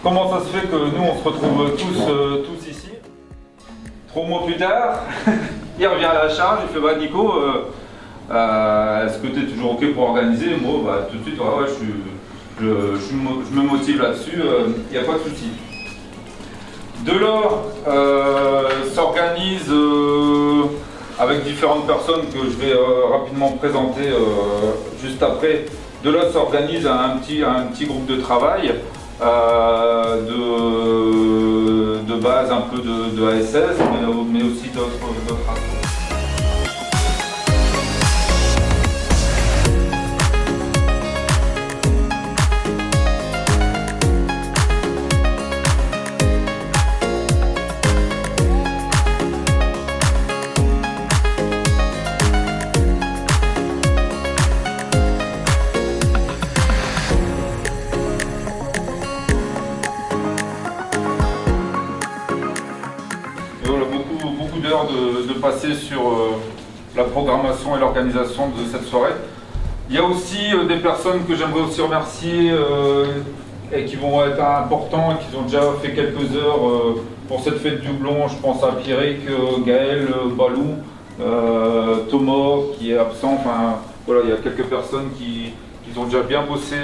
comment ça se fait que nous on se retrouve tous ici. 3 mois plus tard, il revient à la charge, il fait bah Nico, est-ce que tu es toujours ok pour organiser? Moi bah, tout de suite ouais, je me motive là-dessus, il n'y a pas de souci. De là s'organise avec différentes personnes que je vais rapidement présenter juste après. De là s'organise un petit groupe de travail de base un peu de ASS, mais aussi d'autres assos. Beaucoup d'heures de passer sur la programmation et l'organisation de cette soirée. Il y a aussi des personnes que j'aimerais aussi remercier et qui vont être importants et qui ont déjà fait quelques heures pour cette fête du Houblon. Je pense à Pierrick, Gaël, Balou, Thomas qui est absent. Enfin, voilà, il y a quelques personnes qui ont déjà bien bossé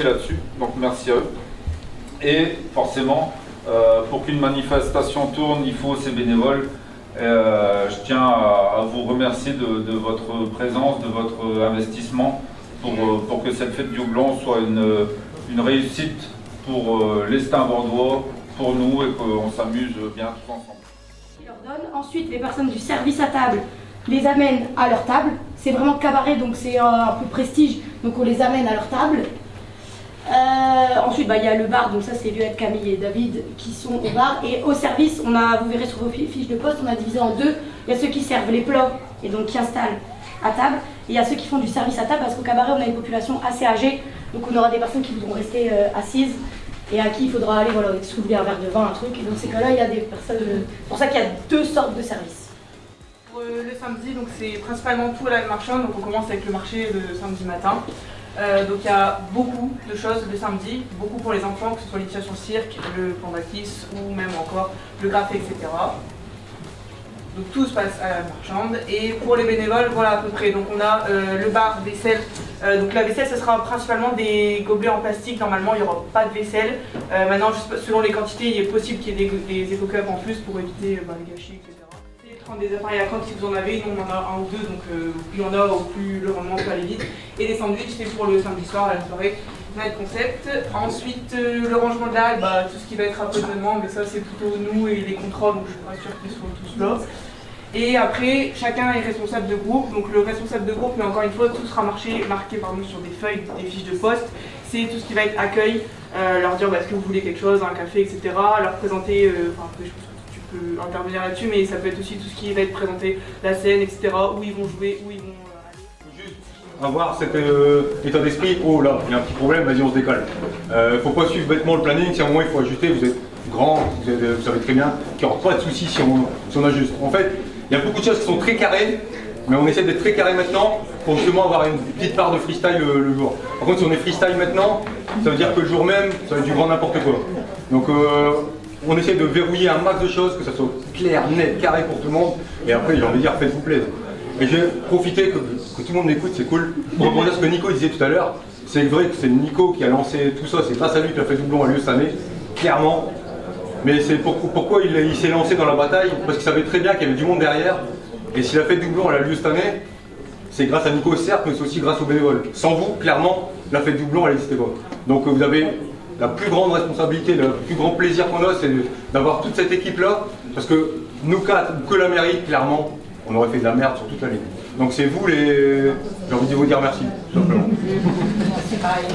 là-dessus. Donc merci à eux. Et forcément, pour qu'une manifestation tourne, il faut ces bénévoles. Je tiens à vous remercier de votre présence, de votre investissement pour que cette fête du Houblon soit une réussite pour les Steinbordois, pour nous et qu'on s'amuse bien tous ensemble. Ils leur donnent. Ensuite, les personnes du service à table les amènent à leur table. C'est vraiment cabaret, donc c'est un peu prestige, donc on les amène à leur table. Ensuite, il y a le bar, donc ça c'est Violette, Camille et David qui sont au bar. Et au service, vous verrez sur vos fiches de poste, on a divisé en deux. Il y a ceux qui servent les plats et donc qui installent à table. Et il y a ceux qui font du service à table parce qu'au cabaret, on a une population assez âgée. Donc on aura des personnes qui voudront rester assises et à qui il faudra aller soulever un verre de vin, un truc. Et dans ces cas-là, il y a des personnes. C'est pour ça qu'il y a 2 sortes de services. Pour le samedi, donc c'est principalement tout à la marchande. Donc on commence avec le marché le samedi matin. Donc il y a beaucoup de choses le samedi, beaucoup pour les enfants, que ce soit l'initiation cirque, le Panda-Kiss ou même encore le graffé, etc. Donc tout se passe à la marchande. Et pour les bénévoles, voilà à peu près. Donc on a le bar, vaisselle. Donc la vaisselle, ce sera principalement des gobelets en plastique. Normalement, il n'y aura pas de vaisselle. Maintenant, selon les quantités, il est possible qu'il y ait des éco-cups en plus pour éviter les gâchis, etc. Prendre des appareils à coque si vous en avez, nous on en a 1 ou 2, donc plus il y en a, au plus le rendement peut aller vite. Et des sandwichs, c'est pour le samedi soir, à la soirée, night concept. Ensuite, le rangement de la halle, tout ce qui va être approvisionnement, mais ça c'est plutôt nous et les contrôles, donc je suis pas sûre qu'ils soient tous là. Et après, chacun est responsable de groupe, donc le responsable de groupe, mais encore une fois, tout sera marqué sur des feuilles, des fiches de poste. C'est tout ce qui va être accueil, leur dire est-ce que vous voulez quelque chose, un café, etc. Leur présenter, peut intervenir là-dessus, mais ça peut être aussi tout ce qui va être présenté, la scène, etc., où ils vont jouer, où ils vont aller. Juste avoir cet état d'esprit, oh là, il y a un petit problème, vas-y on se décale. Faut pas suivre bêtement le planning, si à un moment il faut ajuster, vous êtes grand, vous savez très bien qu'il n'y aura pas de soucis si on ajuste. En fait, il y a beaucoup de choses qui sont très carrées, mais on essaie d'être très carré maintenant pour justement avoir une petite part de freestyle le jour. Par contre, si on est freestyle maintenant, ça veut dire que le jour même, ça va être du grand n'importe quoi. Donc on essaie de verrouiller un max de choses, que ça soit clair, net, carré pour tout le monde. Et après, j'ai envie de dire, faites-vous plaisir. Et je vais profiter que tout le monde m'écoute, c'est cool. Pour rebondir ce que Nico disait tout à l'heure, c'est vrai que c'est Nico qui a lancé tout ça, c'est grâce à lui que la fête du Houblon a lieu cette année, clairement. Mais c'est pourquoi il s'est lancé dans la bataille, parce qu'il savait très bien qu'il y avait du monde derrière. Et si la fête du Houblon a lieu cette année, c'est grâce à Nico certes, mais c'est aussi grâce aux bénévoles. Sans vous, clairement, la fête du Houblon, elle n'existait pas. Donc vous avez la plus grande responsabilité, le plus grand plaisir qu'on a, c'est d'avoir toute cette équipe-là, parce que nous quatre, que la mairie, clairement, on aurait fait de la merde sur toute la ligne. Donc c'est vous les... J'ai envie de vous dire merci, tout simplement. C'est pareil.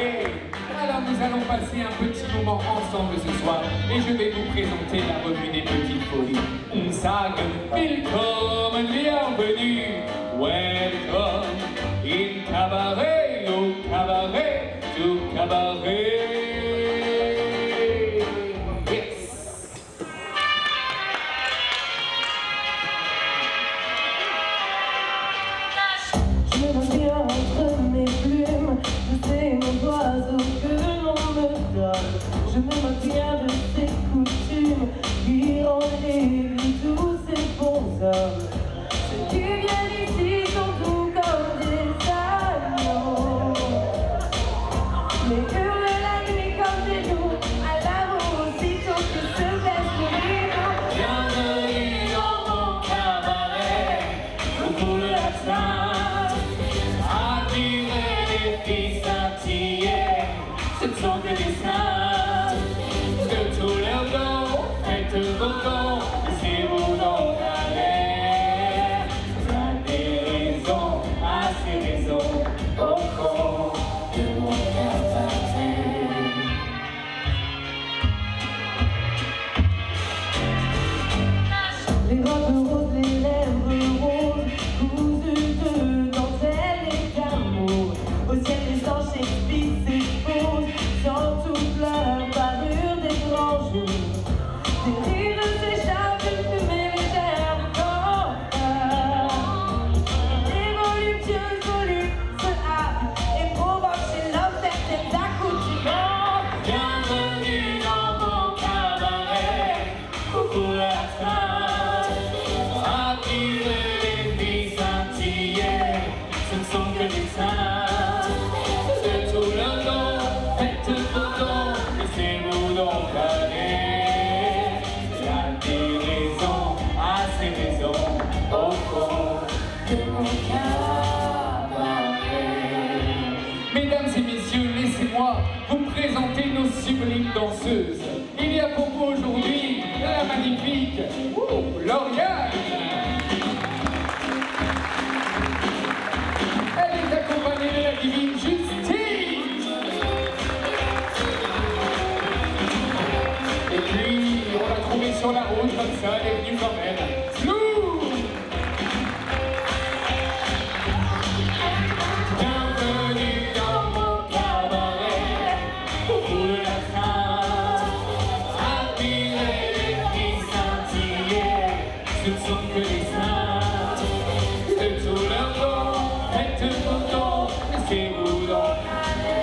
soirée. Alors nous allons passer un petit moment ensemble ce soir et je vais vous présenter la revue des petites folies. On sage willkommen, bienvenue, welcome in cabaret, au cabaret, au cabaret. Entre mes plumes, c'est mon oiseau que l'on me donne. Je me moque bien de ces coutumes qui rendent aigris tous ces bons hommes. Ceux qui viennent ici sont tout comme des agneaux, mais hurlent la nuit comme des loups à l'amour aussitôt que se baisse le rideau. Bienvenue dans mon cabaret, au bout de la salle. Les scintillés, ce ne sont que des saints de tous leurs dons, faites vos dons, laissez-vous donc aller. Il y a des raisons, assez raisons, au fond de mon cabaret. Les robes roses, les lèvres roses, cousues de dentelle et d'amour. Au ciel les anges s'expliquent, s'exposent dans toute la parure des grands jours. Des rires s'échappent, une fumée légère de campagne. Les voluptueuses volupes se hâtent et provoquent chez l'homme certaines accoutuments. Bienvenue dans mon cabaret, coucou la sainte. Attirez les filles scintillées, ce ne sont que des saints. Laissez-vous donc aller. Il y a des raisons, assez raisons, au fond de mon cabaret. Mesdames et messieurs, laissez-moi vous présenter nos sublimes danseuses. Il y a pour vous aujourd'hui la magnifique Lauriane. Elle est accompagnée de la divine Justine. On l'a trouvée sur la route comme ça, elle est venue quand même. Lou! Bienvenue dans mon cabaret, au bout de la sainte. Attirez les filles scintillées, ce ne sont que des saints. De tout leur don, faites vos dons, laissez-vous donc aller.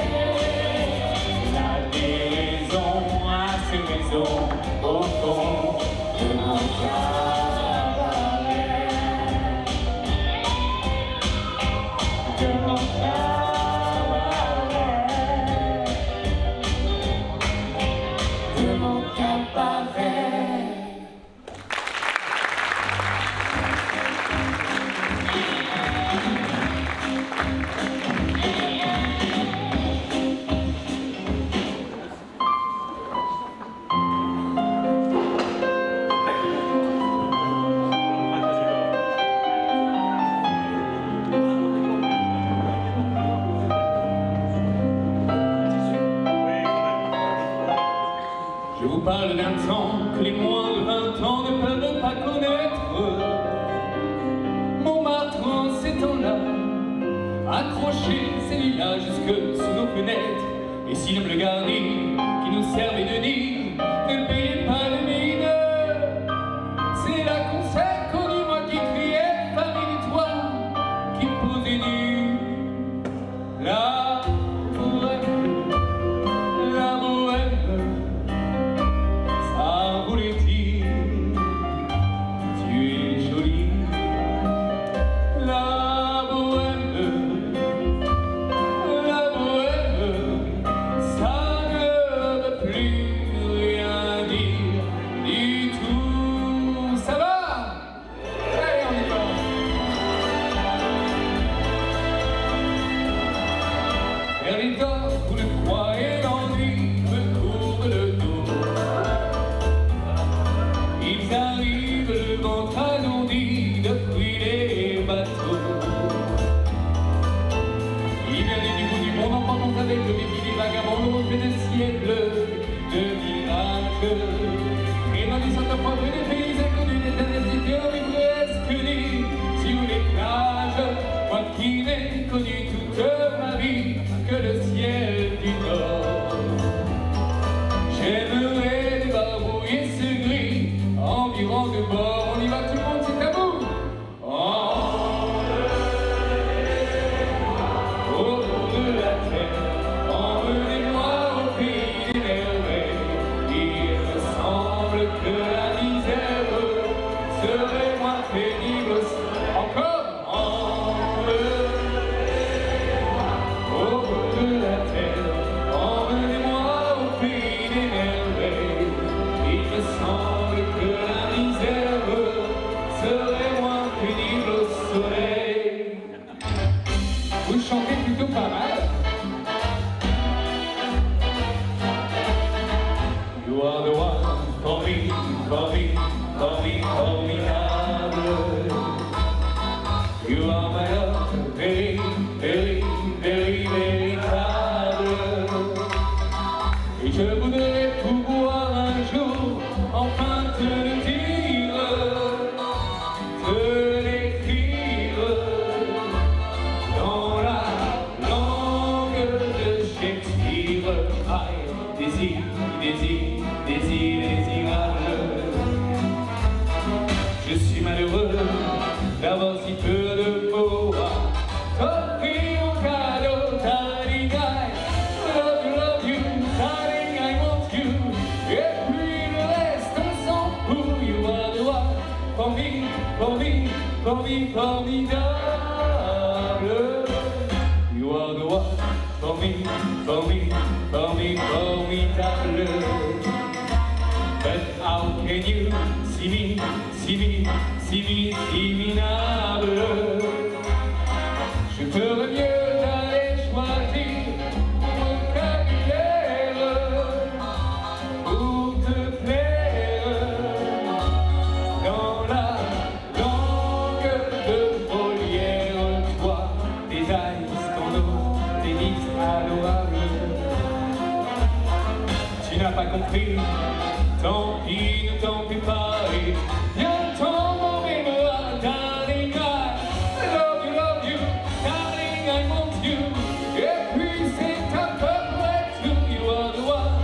Il y a des raisons, assez raisons, au fond de mon cabaret, de mon cabaret, de mon cabaret. Je vous parle d'un temps que les moins de 20 ans ne peuvent pas connaître. Montmartre en ces temps-là accrochait ses lilas jusque sous nos fenêtres. Et si l'homme le garni qui nous servait de nid ne payait pas le mine, c'est là qu'on s'est connu, moi qui criais famille toi, qui posait nu. La bohème, la bohème, ça voulait dire tu es jolie. La bohème, ça ne veut plus rien dire du tout. Ça va? Allez, on y va. Vers les dents, vous le croyez, l'ennui me courbe le dos. Ils arrivent, le ventre alourdi depuis les bateaux. Il vient du bout du monde en partant avec le défilé. formidable. You are the one for me, formidable. But how can you see me, minable? Je ferais mieux d'aller choisir mon vocabulaire pour te plaire dans la langue de Molière. Toi, tes eyes, ton eau, tes lys adorables. Tu n'as pas compris, tant pis, ne t'en fais pas. Et viens dans mon mémoire, darling, I love you, darling, I want you. Et puis c'est à peu près tout. You are the one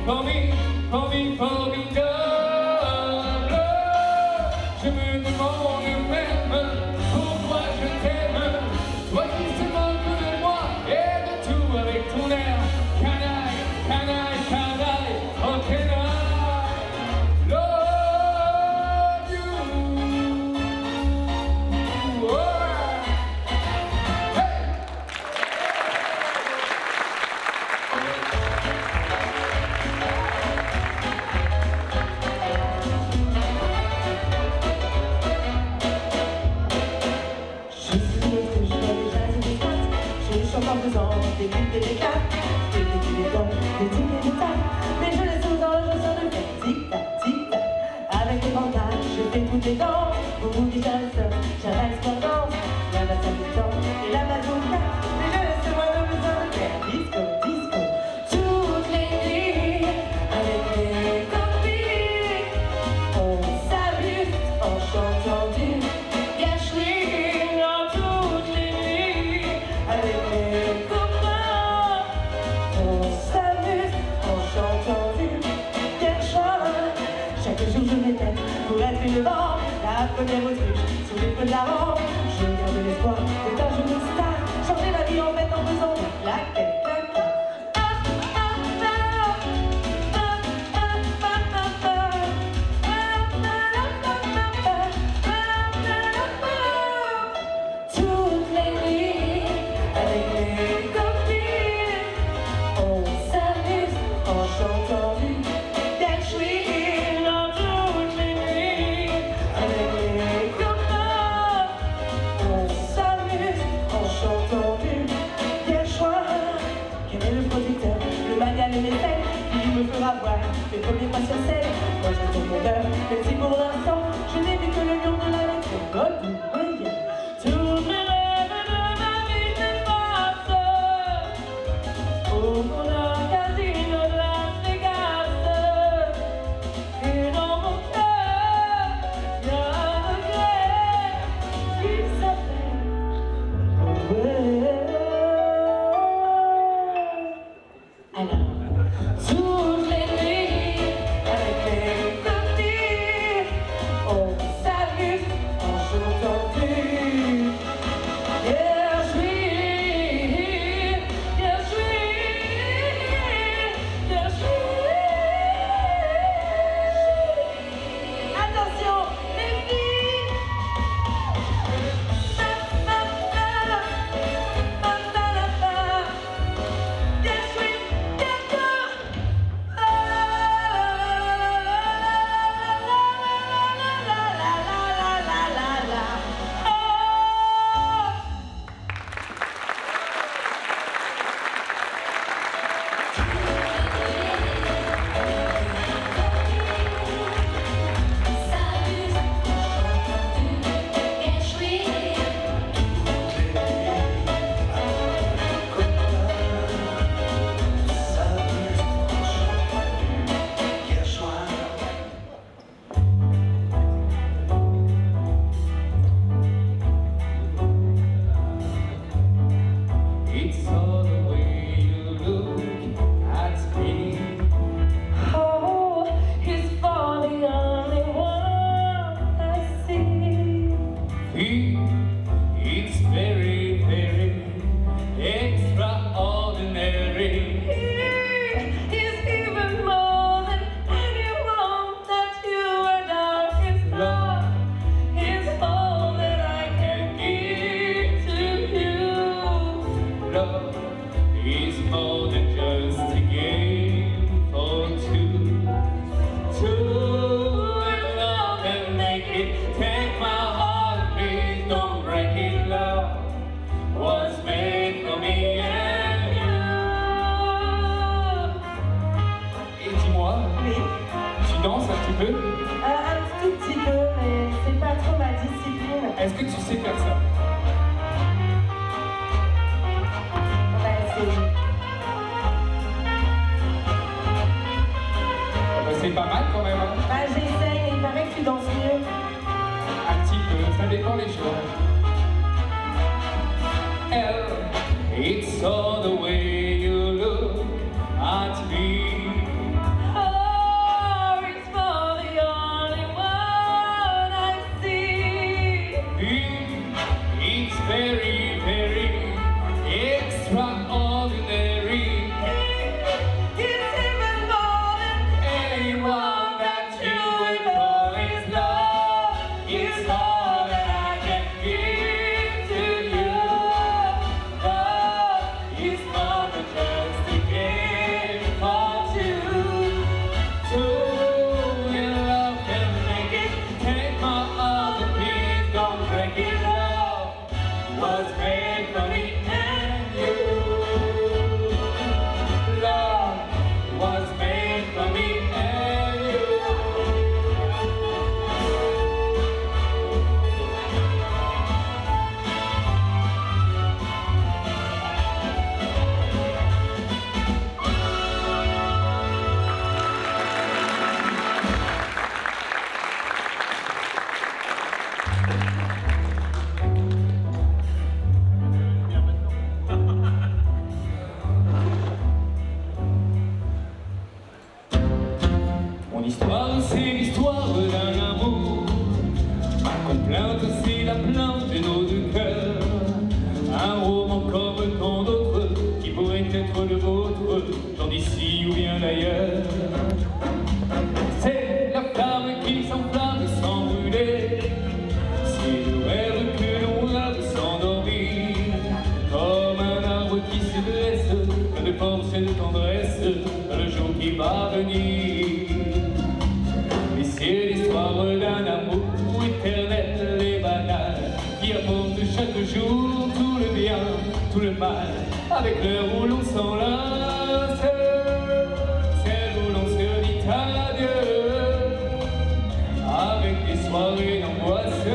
for me, formidable. Je me demande même pourquoi je t'aime. Toi qui se moques de moi et de tout avec ton air. Can I, oh can I love you? Oh. Hey! Je suis le que je vois déjà des strates. Je chante en faisant des boucles et des claques, des boucles et des dents, des tics et des tacs. Mais je laisse tout dans le ressort de faire tic-tac, tic-tac. Avec les bandages, je fais toutes les danses. Vous vous dites un seul, j'avance pour danse. La basse à temps et la bazooka. Mais je laisse moi le besoin de faire disco, disco. Toutes les nuits, avec mes copines, on s'amuse en chantant du Gershwin. Toutes les nuits, avec mes copains, on s'amuse en chantant du Gershwin. Chaque jour je m'éteins pour être une vente, la première autruche sous les feux de la rampe. Je garde l'espoir d'être un jour une star, changer la vie en fait en faisant des claquettes, claquettes. Toutes les nuits, avec mes copines, on s'amuse en chantant du Gershwin. Toutes les nuits, avec mes copains, on s'amuse en chantant du Gershwin. Quel est le producteur, le manial et les scènes qui me fera voir mes premiers pas sur scène? Moi je tourne mon cœur, même si pour l'instant je n'ai vu que le lion de la lettre God ou moyenne. Tous mes rêves de ma vie s'effacent au fond d'un casino de Las Vegas. Et dans mon cœur, y a un regret qui s'appelle regret. Alors, toutes les nuits, avec mes copines, is more than just a game for two. Two in love and make it. Take my heart, please don't break it. Love was made for me and you. Et dis-moi, Oui. tu danses un petit peu? Un tout petit peu, mais c'est pas trop ma discipline. Est-ce que tu sais faire ça? On va essayer. Ah bah, c'est pas mal quand même, hein? Bah, j'essaye, mais il paraît que tu danses mieux. Un petit peu, ça dépend des choses. Elle, it's all the way you look at me. Oh, it's for the only one I see. It's very, very extraordinary. It's even more than Anyone that you would call is love is all that I can give to you. Love is more than just a game for two. Two in love can make it. Take my heart, please don't break it. Love was made for me and you. Love was made for me and you. Mon histoire, c'est l'histoire d'un amour. Ma complainte, c'est la plainte de nos deux cœurs. Un roman comme tant d'autres qui pourrait être le vôtre, dans d'ici ou bien d'ailleurs. C'est la flamme qui s'enflamme sans brûler. C'est le rêve que l'on rêve sans dormir. Comme un arbre qui se dresse, plein de force et de tendresse, le jour qui va venir. Et c'est l'histoire d'un amour éternel et banal, qui apporte chaque jour tout le bien, tout le mal, avec l'heure où l'on s'enlace, celle où l'on se dit adieu, avec des soirées d'angoisse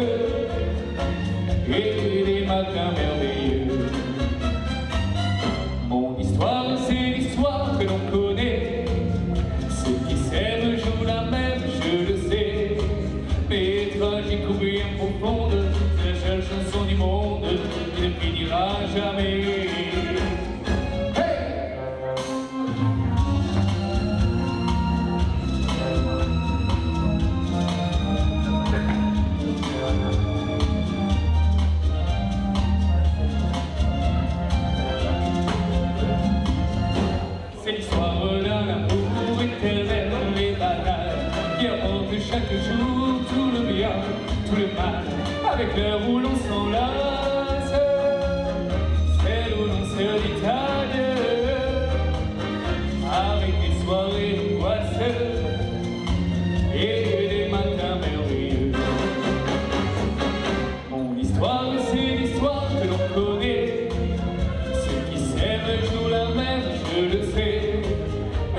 et des matins merveilleux. Mon histoire, c'est l'histoire que l'on connaît. Ceux qui s'aiment jouent la même, je le sais. Mais tragique ou bien profonde, c'est la seule chanson du monde qui ne finira jamais. Hey! C'est l'histoire d'un amour éternel et banal, qui apporte chaque jour tout le bien, tout le mal, avec l'heure où l'on s'enlace, celle où l'on se dit adieu, avec des soirées d'angoisse et des matins merveilleux. Mon histoire, c'est l'histoire que l'on connaît. Ceux qui s'aiment jouent la même, je le sais.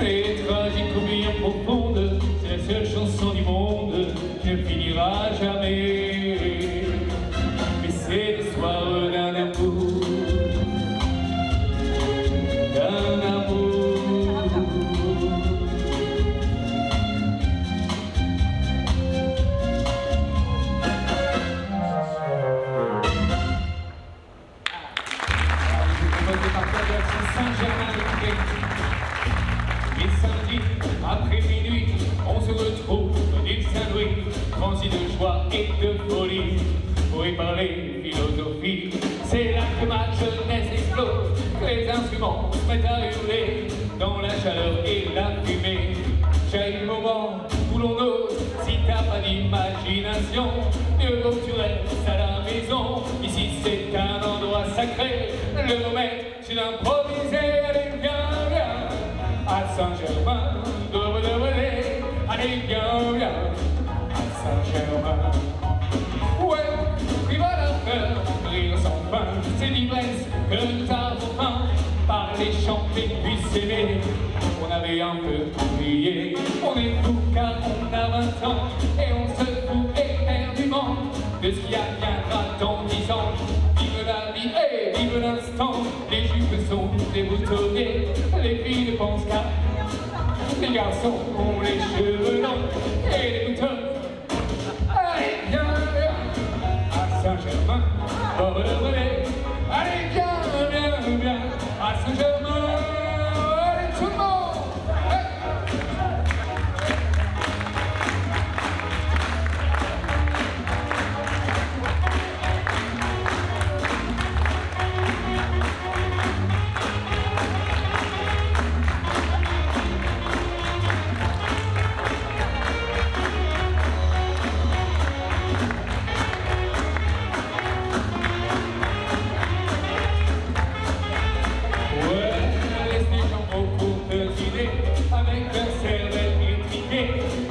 Mais tragique ou bien profonde, c'est la seule chanson du monde qui ne finira jamais. Mais c'est l'histoire d'un amour, d'un amour. Je vous propose de partir de l'action Saint-Germain-de-Québec. Et samedi, après minuit, on se retrouve au l'île Saint-Louis, transi de joie et de folie, pour y parler philosophie. C'est là que ma jeunesse explose, que les instruments se mettent à hurler, dans la chaleur et la fumée. J'ai le moment où l'on ose, si t'as pas d'imagination, mieux vaut que tu restes à la maison. Ici c'est un endroit sacré, le moment une improvisée, allez viens, viens, à Saint-Germain, allez viens, viens, à Saint-Germain. Ouais, puis voilà faire rire sans fin, c'est l'ivresse que nous avons faim. Parler, chanter, puis s'aimer, on avait un peu oublié. On est fou car on a 20 ans, et on se fout éperdument de ce qui adviendra dans 10 ans. Vive la vie et vive l'instant, les jupes sont déboutonnées, les filles ne pensent qu'à, les garçons ont les cheveux longs et les boutons. Allez viens, à Saint-Germain, allez viens, à Saint-Germain, allez tout le monde. Avec leur cervelle étriquée,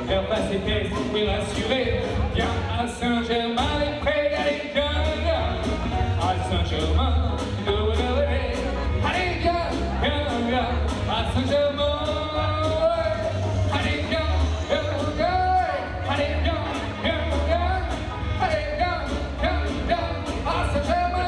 leur face épaisse et rassurée. Viens à Saint-Germain, les prés, allez viens, à Saint-Germain, allez viens, à Saint-Germain, allez viens, allez viens, allez viens, à Saint-Germain.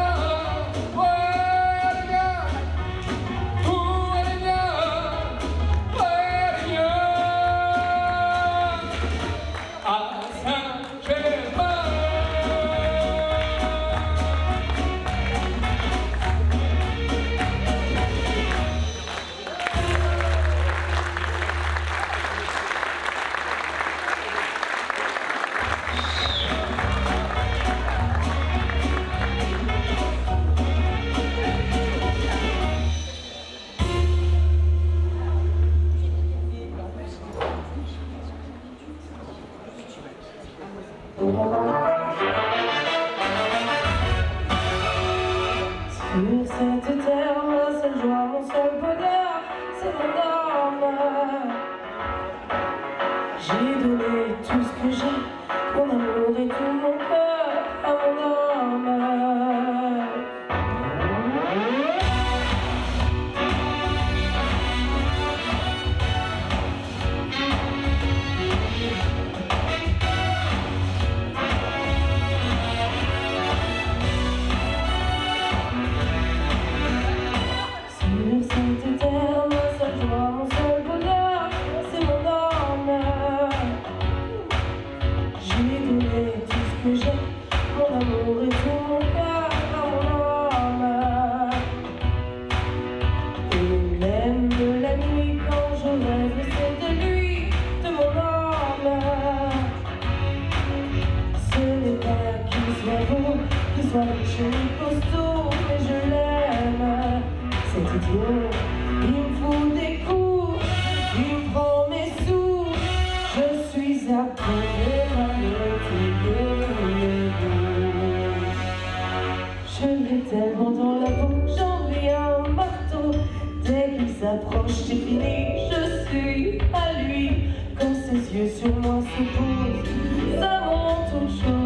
Sur cette terre, ma seule joie, mon seul bonheur, c'est mon âme. J'ai donné tout ce que j'ai, mon amour et tout mon cœur à mon âme. Soit riche ou costaud, mais je l'aime. Cet idiot, il me fout des coups, il me prend mes sous. Je suis à bout de je l'ai tellement dans la bouche, j'en ai un marteau. Dès qu'il s'approche, c'est fini, je suis à lui. Quand ses yeux sur moi se posent, ça monte autre chose.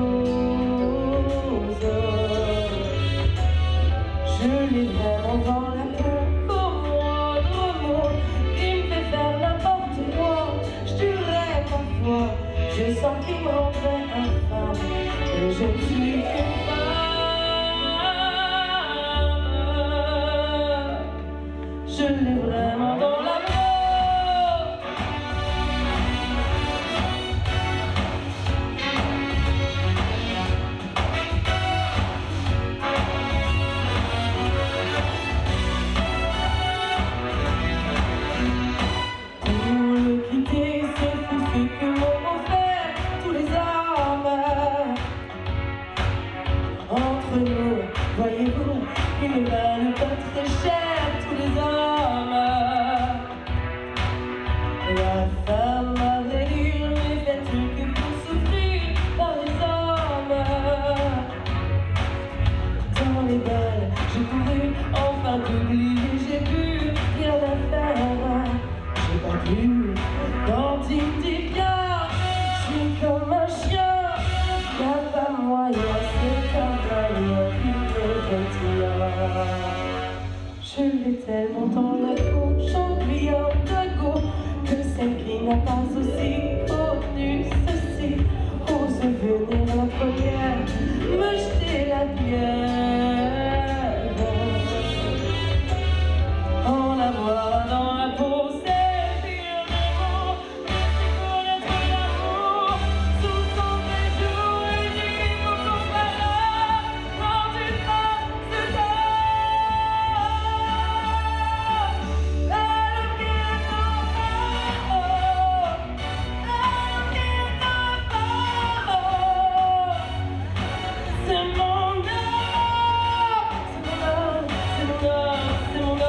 Je l'ai vraiment dans la peau, comme moindre mot. Il me fait faire n'importe quoi, je tuerais parfois. Je sens qu'il me rendrait infâme, et je ne suis qu'une femme. Je l'ai vraiment dans la peau. Voyez-vous, ils ne valent pas très cher tous les hommes. tellement dans la peau, j'oublie un dago que celle qui n'a pas aussi connu ceci ose venir la première me jeter la pierre. En la voix dans la peau, c'est dire des mots, mais c'est connaître l'amour sous son jour et dire qu'il faut qu'on soit là quand tu passes ça. C'est mon âme, c'est mon âme, c'est mon âme.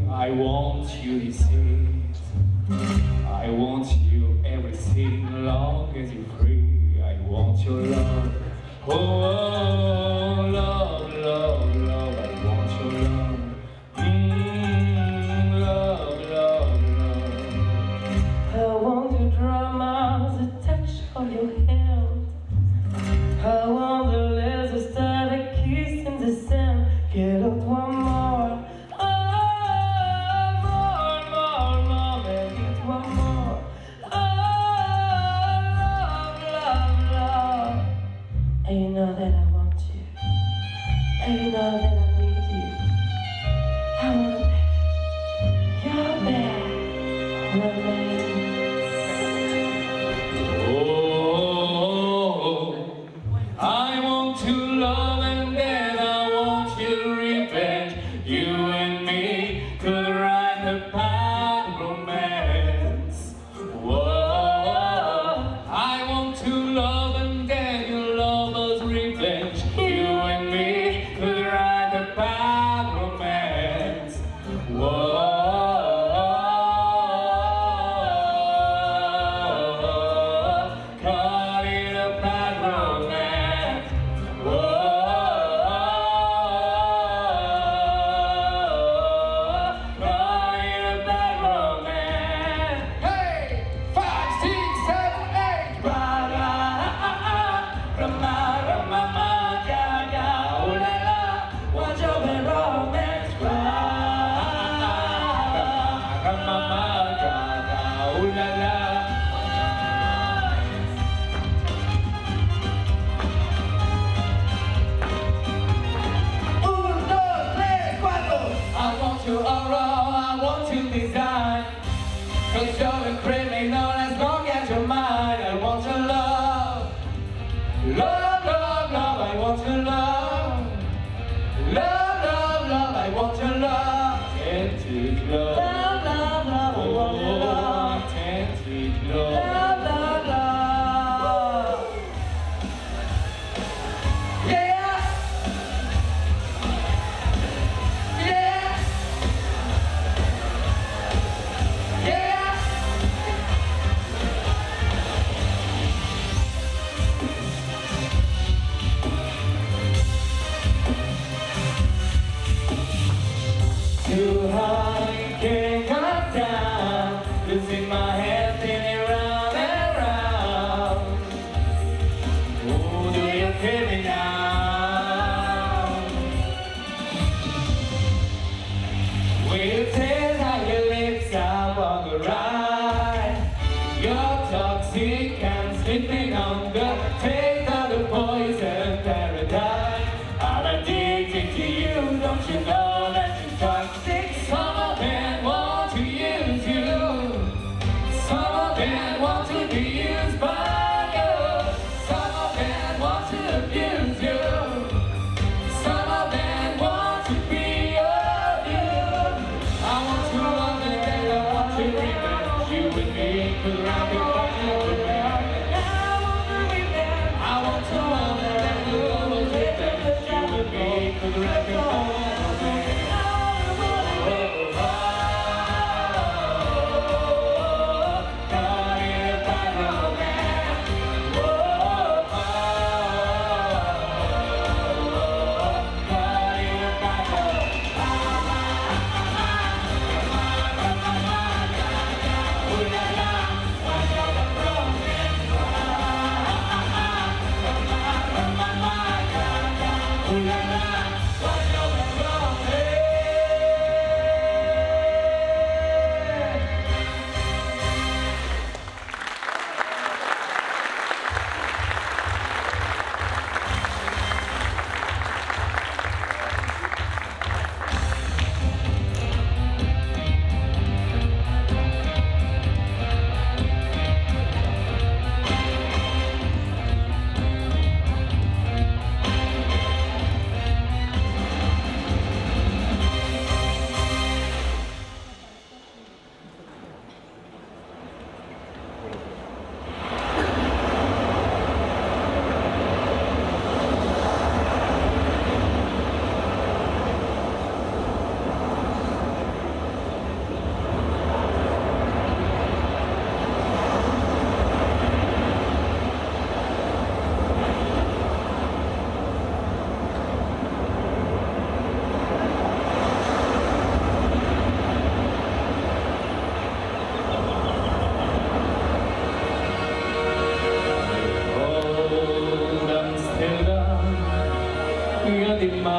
I want you disease. I want you everything long as you're free. I want your love. Oh, love, love, love. I want your love. Love, love, love. I want your drama, the touch of your hand. I want the letters that I kiss in the sand. Get out one more. And you know that I want you. And you know that I need you. I wanna be your bad romance. Oh, I want to love and then I want you revenge. You and me could write a bad romance. Whoa, I want to love and then you love us revenge. You and me could write a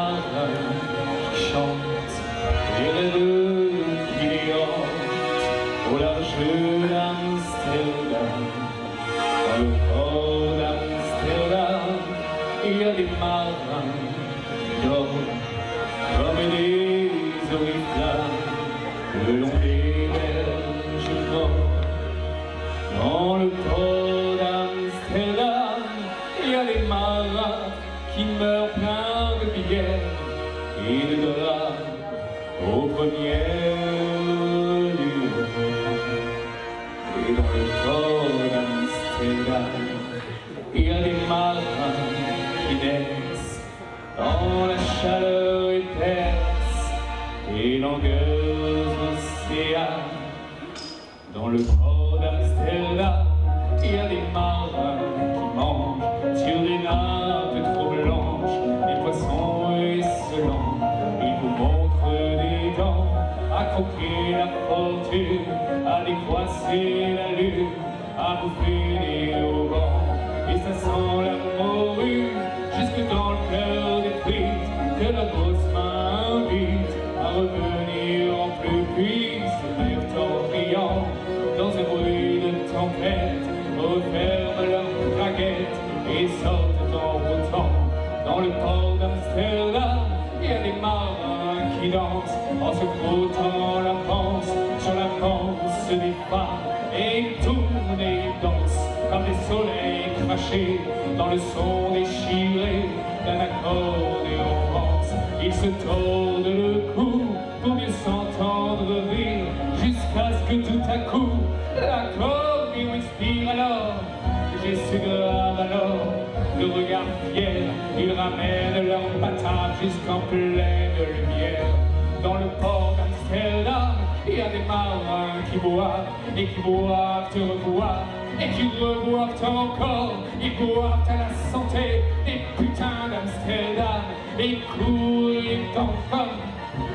marins qui chantent les rêves qui hantent au large d'Amsterdam. Dans le port d'Amsterdam, il y a des marins qui dorment comme des oriflammes le long des berges morts. Dans le port d'Amsterdam, il y a des marins qui meurent pleins de bière et de draps aux premières lueurs. Et dans le port d'Amsterdam, il y a des marins qui naissent dans la chaleur épaisse et langueuse océan. Dans le port d'Amsterdam, il y a des marins qui mangent sur des nappes trop blanches des poissons ruisselants. Ils vous montrent des dents à croquer la fortune, à décroisser la lune, à bouffer des haubans. Et ça sent la morue jusque dans le cœur des frites que la grosse main invite à revenir en pluie, se mettent en criant dans un bruit de tempête, referment leurs braguettes et sortent en routant. Dans le port d'Amsterdam, il y a des marins qui dansent en se frottant la panse sur la panse des femmes, et ils tournent et ils dansent comme des soleils crachés dans le son déchiré d'un accordéon rance. Ils se tordent le cou pour mieux s'entendre rire, jusqu'à ce que tout à coup l'accordéon expire. Alors les gestes graves, alors le regard fier, ils ramènent leur patate jusqu'en pleine lumière. Dans le port d'Amsterdam, il y a des marins qui boivent et qui boivent et reboivent et qui reboivent encore. Ils boivent à la santé des putains d'Amsterdam et ils courent, ils dansent comme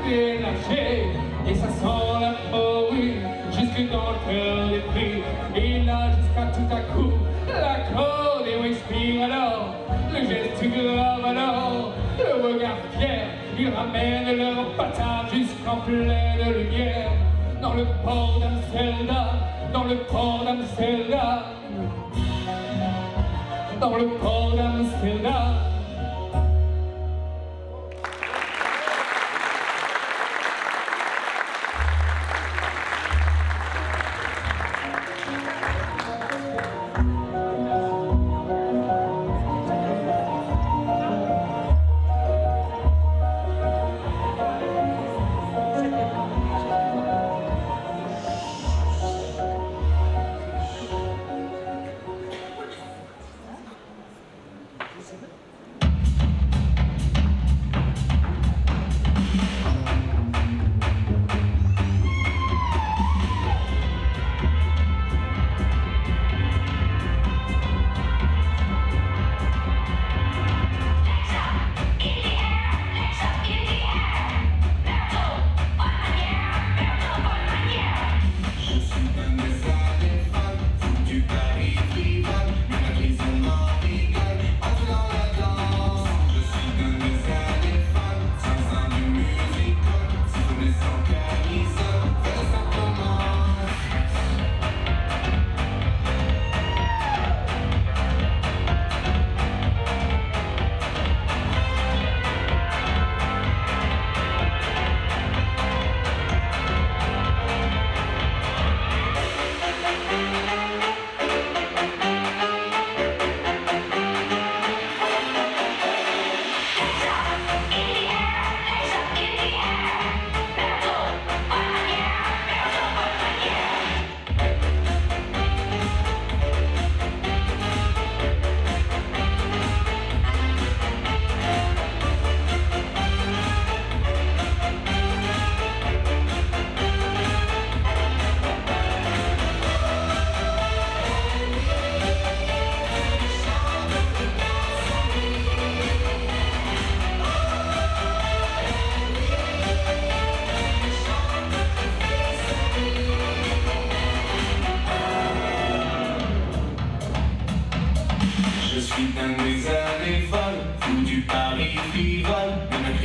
des lâchers. Et ça sent la morue jusque dans le cœur des prix. Et là jusqu'à tout à coup l'accordéon expire. Alors le geste grave, alors le regard fier, ils ramènent leur patate jusqu'en pleine lumière. Dans le port d'Amsterdam, dans le port d'Amsterdam, dans le port d'Amsterdam.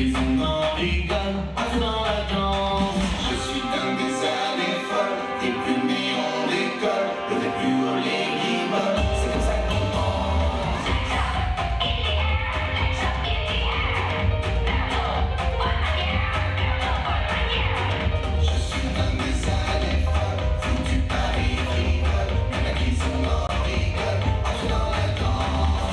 maison on rigole, entre dans la danse. Je suis d'un des années folles, des plus néons d'école, le plus haut les rigoles, c'est comme ça qu'on pense. Je suis d'un des années folles, foutu Paris rigole, mais la maison on rigole, entre dans la danse.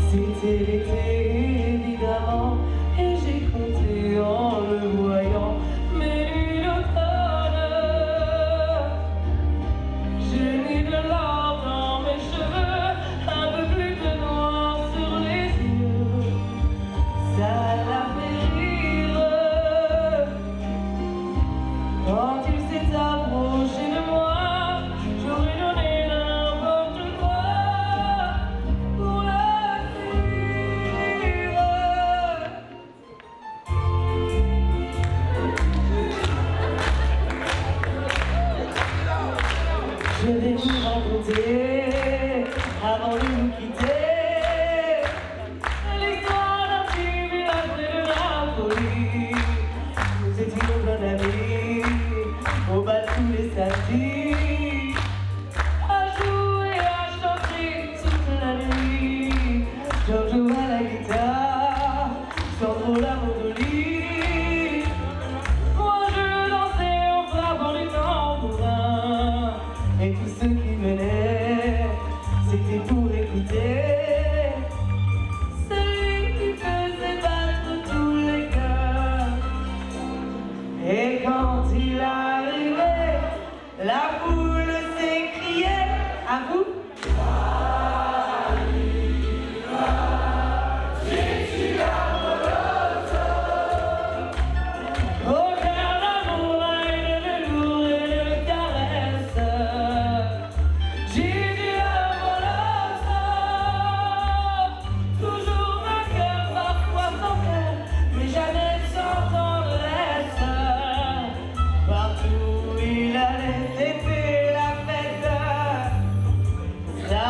C'était l'été évidemment, et j'ai compté en le voyant mes nuits d'automne. J'ai mis de l'or dans mes cheveux, un peu plus de noir sur les yeux. Ça l'a fait rire quand il s'est approché de moi. J'aurais donné n'importe quoi pour la fuir.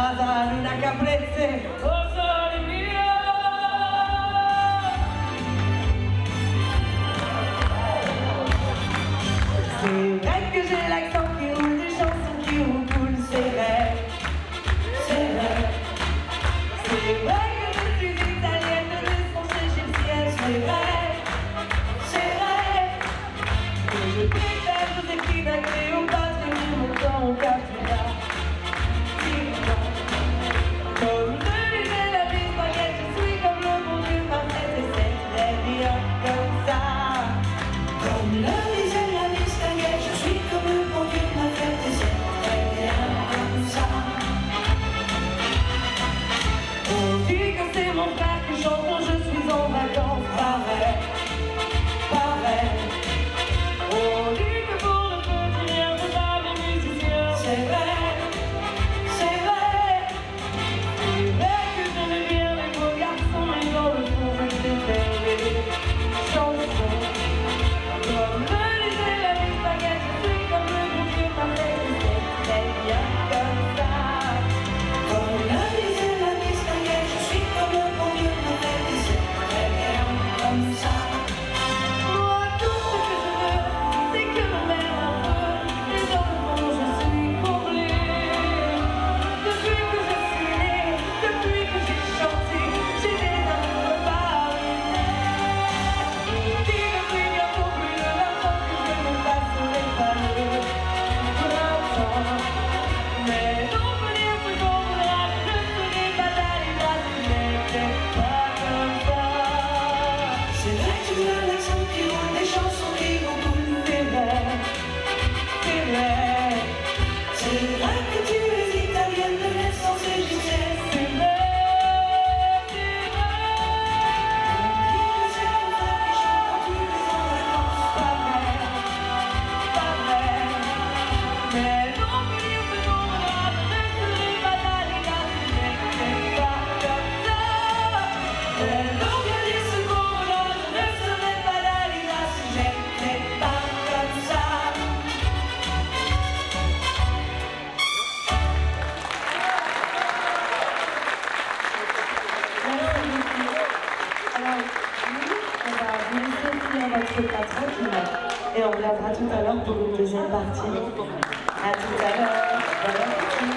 Nada, luna caprese, oh sole mio. C'est vrai que j'ai l'accent qui roule, des chansons qui roulent, c'est vrai, c'est vrai. C'est vrai que je suis italienne, de naissance égyptienne, c'est vrai, c'est vrai. Et je préfère Joséphine à Cléopâtre et mis mon temps au Capula. Comme je disais la vie spaghetti, je suis comme le bon Dieu parfait et c'est très bien comme ça. Comme le disait la vie spaghetti, je suis comme le bon Dieu parfait et c'est très bien comme ça. On dit que c'est mon frère qui chante quand je suis en vacances, pareil, pareil. On dit que pour le petit rien de pas les musiciens, c'est vrai, c'est vrai. C'est vrai que j'aimais bien les beaux garçons, mais dans le fond je préfère les chansons. Comme le disait la vie spaghetti, je suis comme le bon Dieu parfait, et c'est très bien comme ça. Comme le disait la vie spaghetti, je suis comme le bon Dieu parfait, et c'est très bien comme ça. Moi, tout ce que je veux, c'est que ma mère un peu, et dans le fond je suis comblée. Depuis que je suis née, depuis que j'ai chanté, j'ai des amours pareils. Qui ne prie bientôt plus de la fois que je ne passerai pas le printemps. Mais non, venir ce qu'on voudra, je ne serai pas Dalida si je n'étais pas comme ça. C'est vrai que tu as l'accent qui roule, des chansons qui vont couler, c'est vrai, c'est vrai. C'est vrai que tu es italienne de naissance égyptienne, c'est vrai, c'est vrai. On dit que c'est mon frère qui chante quand tu es en vacances, pas vrai, pas vrai. Mais non, venir ce qu'on voudra, je ne serai pas Dalida si je n'étais pas comme ça. Mais non, venir ce qu'on voudra, je ne serai pas Dalida si j'étais pas comme ça. Merci beaucoup. Alors, nous, on va vous laisser finir votre plat tranquillement et on reviendra tout à l'heure pour une deuxième partie. À tout à l'heure. Bon appétit.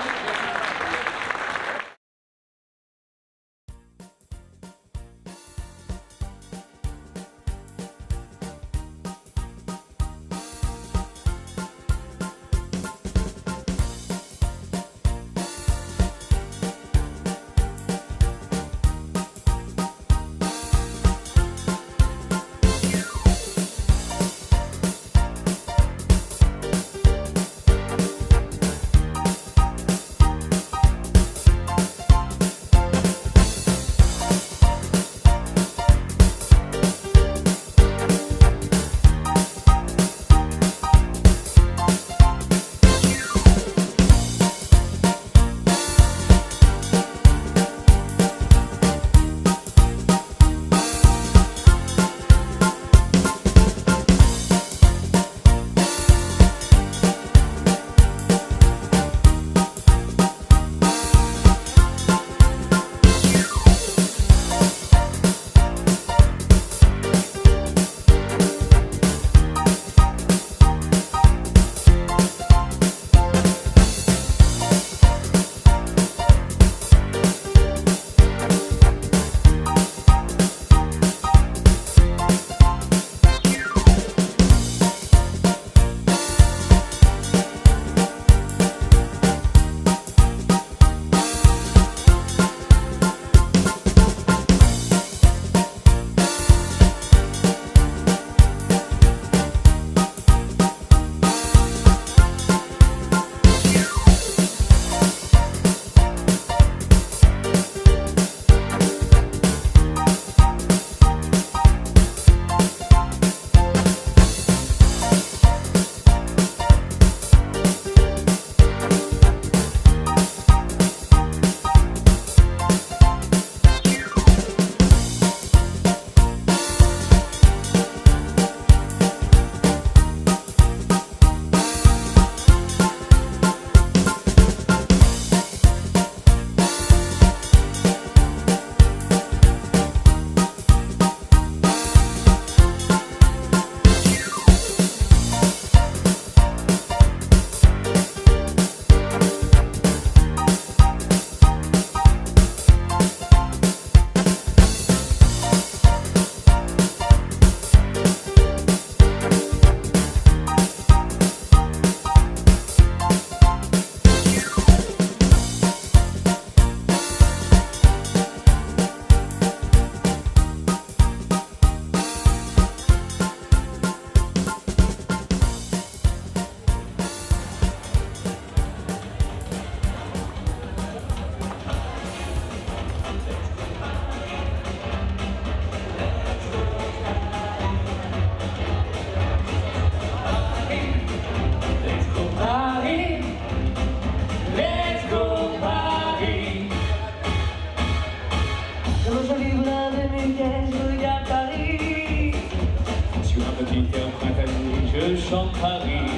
chante Paris.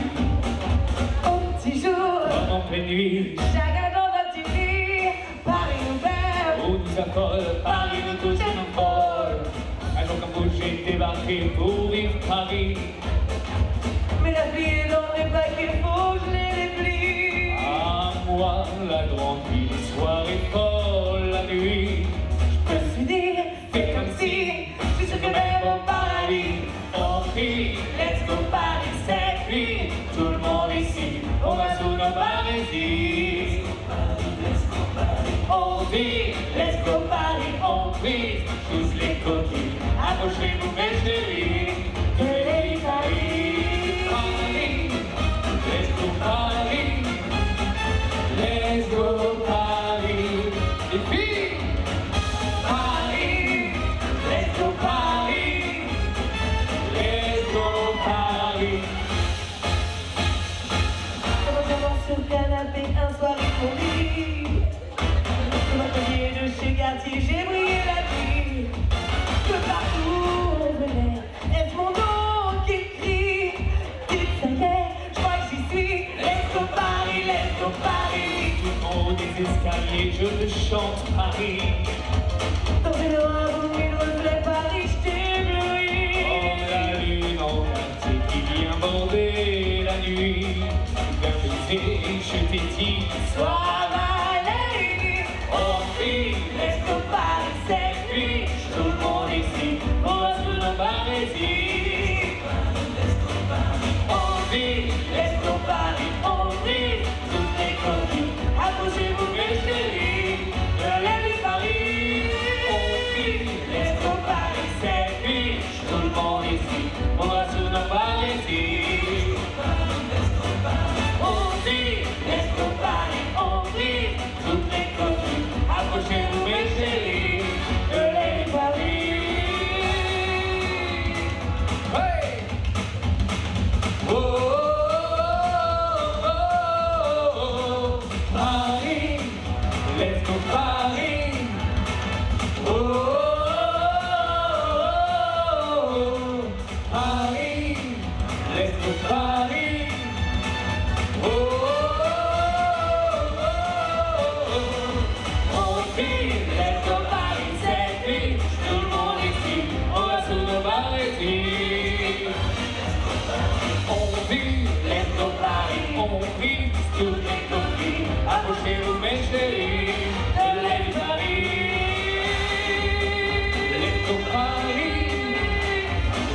Au petit jour, Comme en pleine nuit, chacun dans notre petite vie, Paris nous perd. où nous affole, Paris nous touche et nous folle. Un jour comme vous, j'ai débarqué pour vivre Paris. Mais la vie est dans les paquets, faut que je les déplie. À moi, la grande ville, les soirées folles, la nuit. Je me suis dit, fais comme si, je suis sûr que même au paradis. On crie, Let's go Paris, cette nuit. tout le monde ici, on va sous nos barésies. On dit, Let's go Paris, on brise tous les coquilles. Approchez-vous mes chéris, de les Paris. Paris, let's go Paris, let's go Paris. Les filles, Paris, Let's go Paris, let's go Paris. Comment sur le canapé, un soir il faut vivre. Sur mon collier de chez Cartier, j'ai brillé la vie. Que partout on venait, est-ce mon nom qui crie? Dites ça y est, je crois que j'y suis. Let's go Paris, let's go Paris. Tout en haut des escaliers, je te chante Paris. Dans une robe où il reflète Paris, je Comme t'éblouis. la lune en quartier qui vient bander la nuit. D'un baiser, je t'ai dit, Sois ma lady. oh fille, Let's go Paris, cette nuit. tout le monde ici, on va sous nos barésies. On dit, Let's go Paris, on brise toutes les coquilles. Approchez-vous mes chéris, de l'aile du Paris. on crie, Let's go Paris, cette nuit. tout le monde ici, on va sous nos barésies. On dit, Let's go Paris, on brise toutes les coquilles. approchez-vous mes chéris. De l'aile du Paris. Hey! Oh, oh, oh, oh, oh, Paris, let's go Paris. Oh, oh, oh, Paris, let's go Paris. Oh, on crie, let's go Paris, cette nuit. Tout le monde ici, on va sous nos barésies. On vit, let's go Paris, on vit toutes les coquilles. Approchez-vous mes chéris, de l'aile du Paris. Let's go Paris,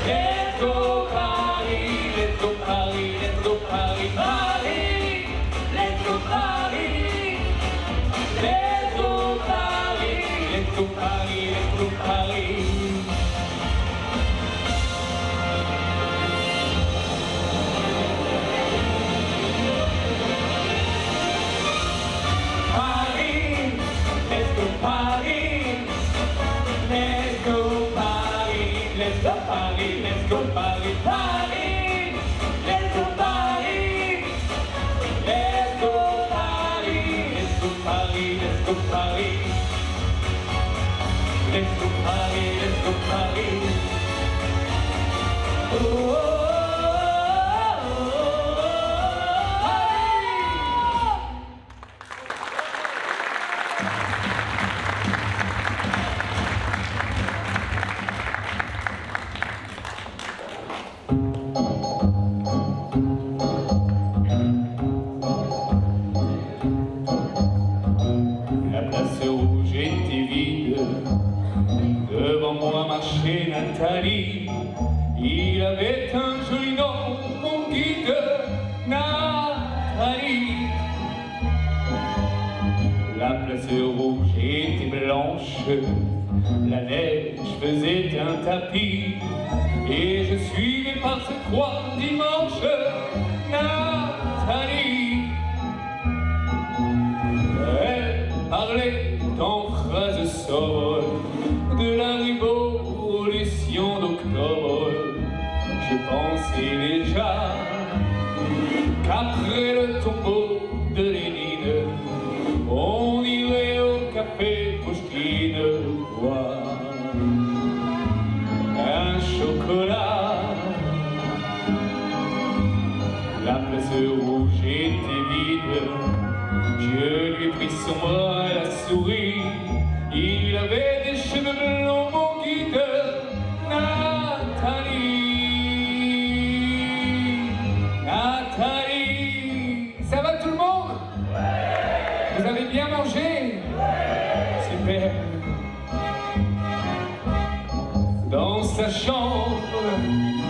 let's go Paris, let's go Paris, let's go Paris, Paris, let's go Paris, let's go Paris, let's go Paris, let's go Paris. Paris, let's go Paris, let's go Paris, let's go Paris, let's go Paris, Paris, let's go Paris, let's go Paris, let's go Paris, let's go Paris, let's go Paris, let's go Paris. Oh, oh, oh, oh, Paris. La place rouge était vide. Devant moi marchait Nathalie. Il avait un joli nom, mon guide, Nathalie. La place rouge était blanche. La neige faisait un tapis. Et je suivais par ce croix dimanche Nathalie. Elle parlait en phrases sobres de la révolution d'octobre. Je pensais déjà qu'après le tombeau de Lénine, on irait au café Pouchkine boire un chocolat. son bras la souris. Il avait des cheveux blonds, mon guide, Nathalie. Nathalie, ça va tout le monde? Vous avez bien mangé? Super. Dans sa chambre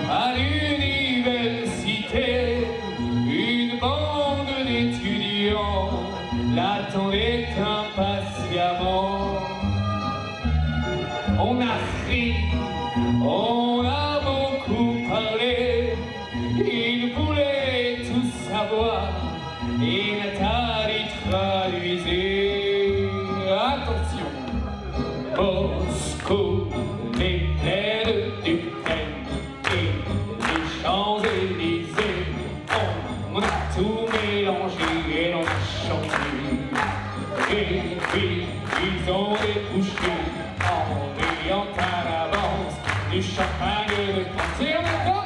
à l'université, une bande d'étudiants l'attendait impatiemment. On a ri, on a beaucoup parlé, il voulait tout savoir et Nathalie traduisait. Attention, Moscou, les plaines d'Ukraine et les Champs-Élysées, on a tout mélangé et l'on a chanté. Et puis ils ont débouché en riant à l'avance du champagne de France. Et on a dansé.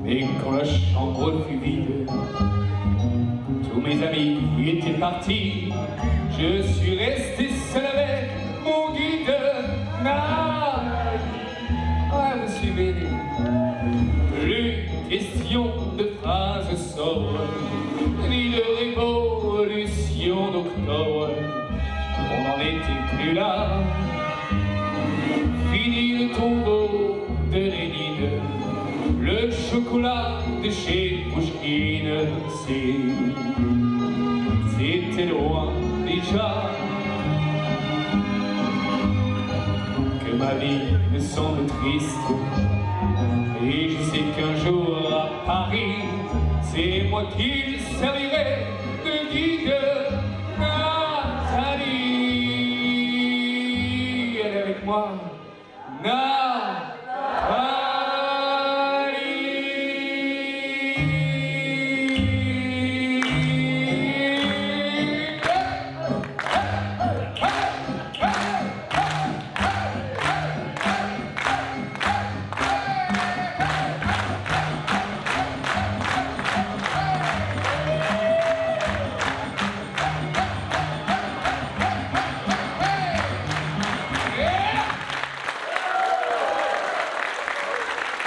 Et quand la chambre fut vide, tous mes amis étaient partis. Je suis resté seul avec mon guide. Ah, vous suivez. Plus question de phrases sobres, ni de révolution d'octobre. On n'en était plus là. Fini le tombeau de Lénine, le chocolat de chez Pouchkine, c'était loin déjà que ma vie me semble triste. Et je sais qu'un jour à Paris, c'est moi qui lui servirai de guide. Nathalie, elle est avec moi.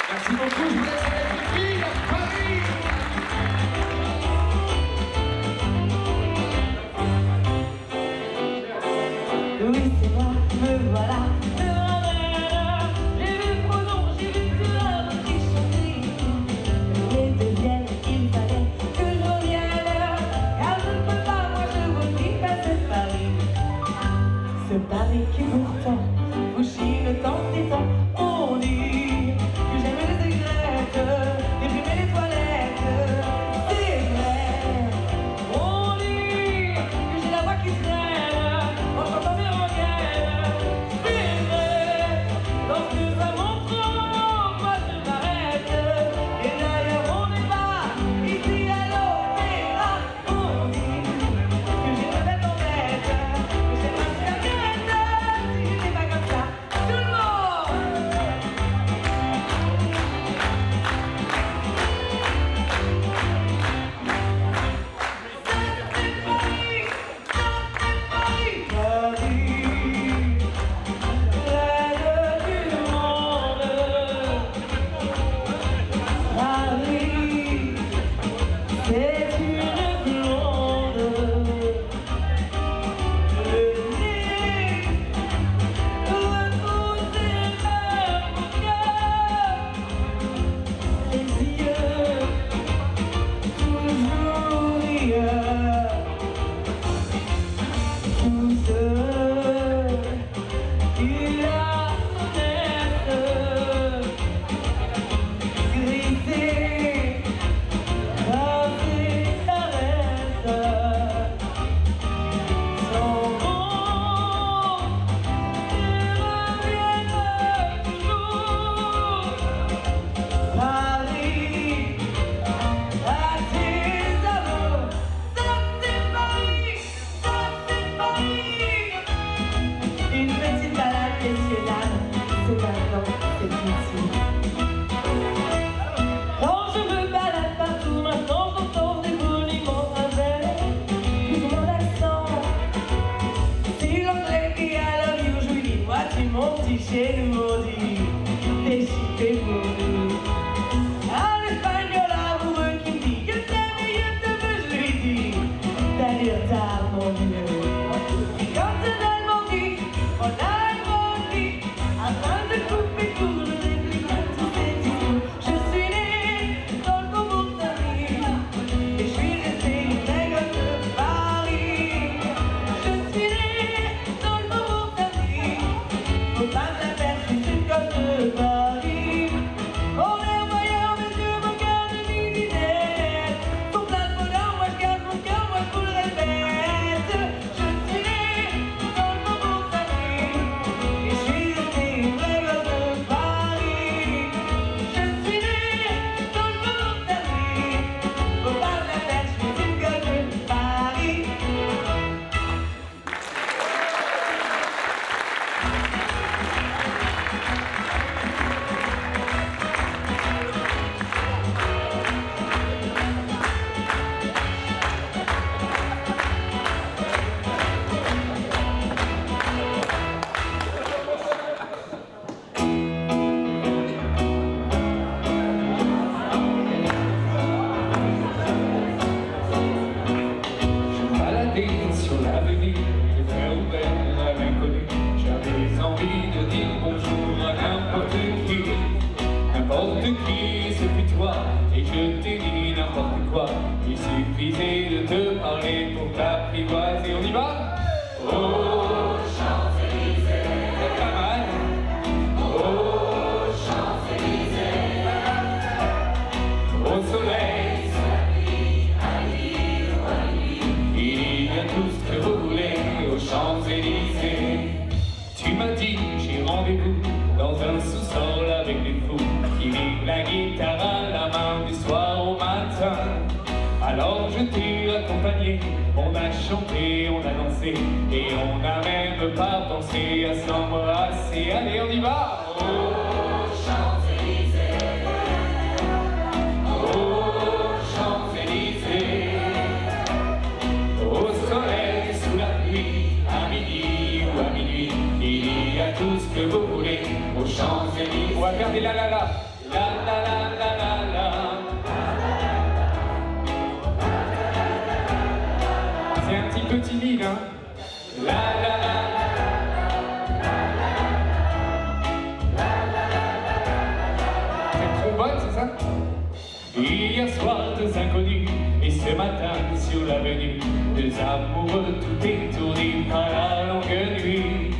Merci beaucoup, je vous laisse avec les filles à Paris. Oui, c'est moi, me voilà, devant l'heure. J'ai vu Frodon, j'ai vu Turab qui chantait. Les deviennent, il fallait que je revienne à l'heure. Car je ne peux pas, moi je vous dis pas ce Paris. Ce Paris qui pourtant vous chine tant et tant. On dit que j'aime les aigrettes, déprimer les toilettes. et je t'ai dit n'importe quoi. Il suffisait de te parler pour t'apprivoiser. On y va? Oh, Champs-Élysées, c'est pas mal. Oh, Champs-Élysées, au soleil, sous la pluie, à midi ou à nuit, il y a tout ce que vous voulez aux Champs-Élysées. Tu m'as dit, j'ai rendez-vous dans un sous-sol avec des fous qui vivent la guitare à la main du soir au matin. Alors je t'ai accompagné, on a chanté, on a dansé et on n'a même pas pensé à s'embrasser. Allez, on y va! Oh, Champs-Élysées, oh, Champs-Élysées, au soleil, sous la pluie, à midi ou à minuit, il y a tout ce que vous voulez aux Champs-Élysées. On va faire des la la la, la la la la la la. C'est un petit peu timide, hein. La la la. C'est trombone, c'est ça? Hier soir, deux inconnus, et ce matin, sur l'avenue, deux amoureux tout étourdis par la longue nuit.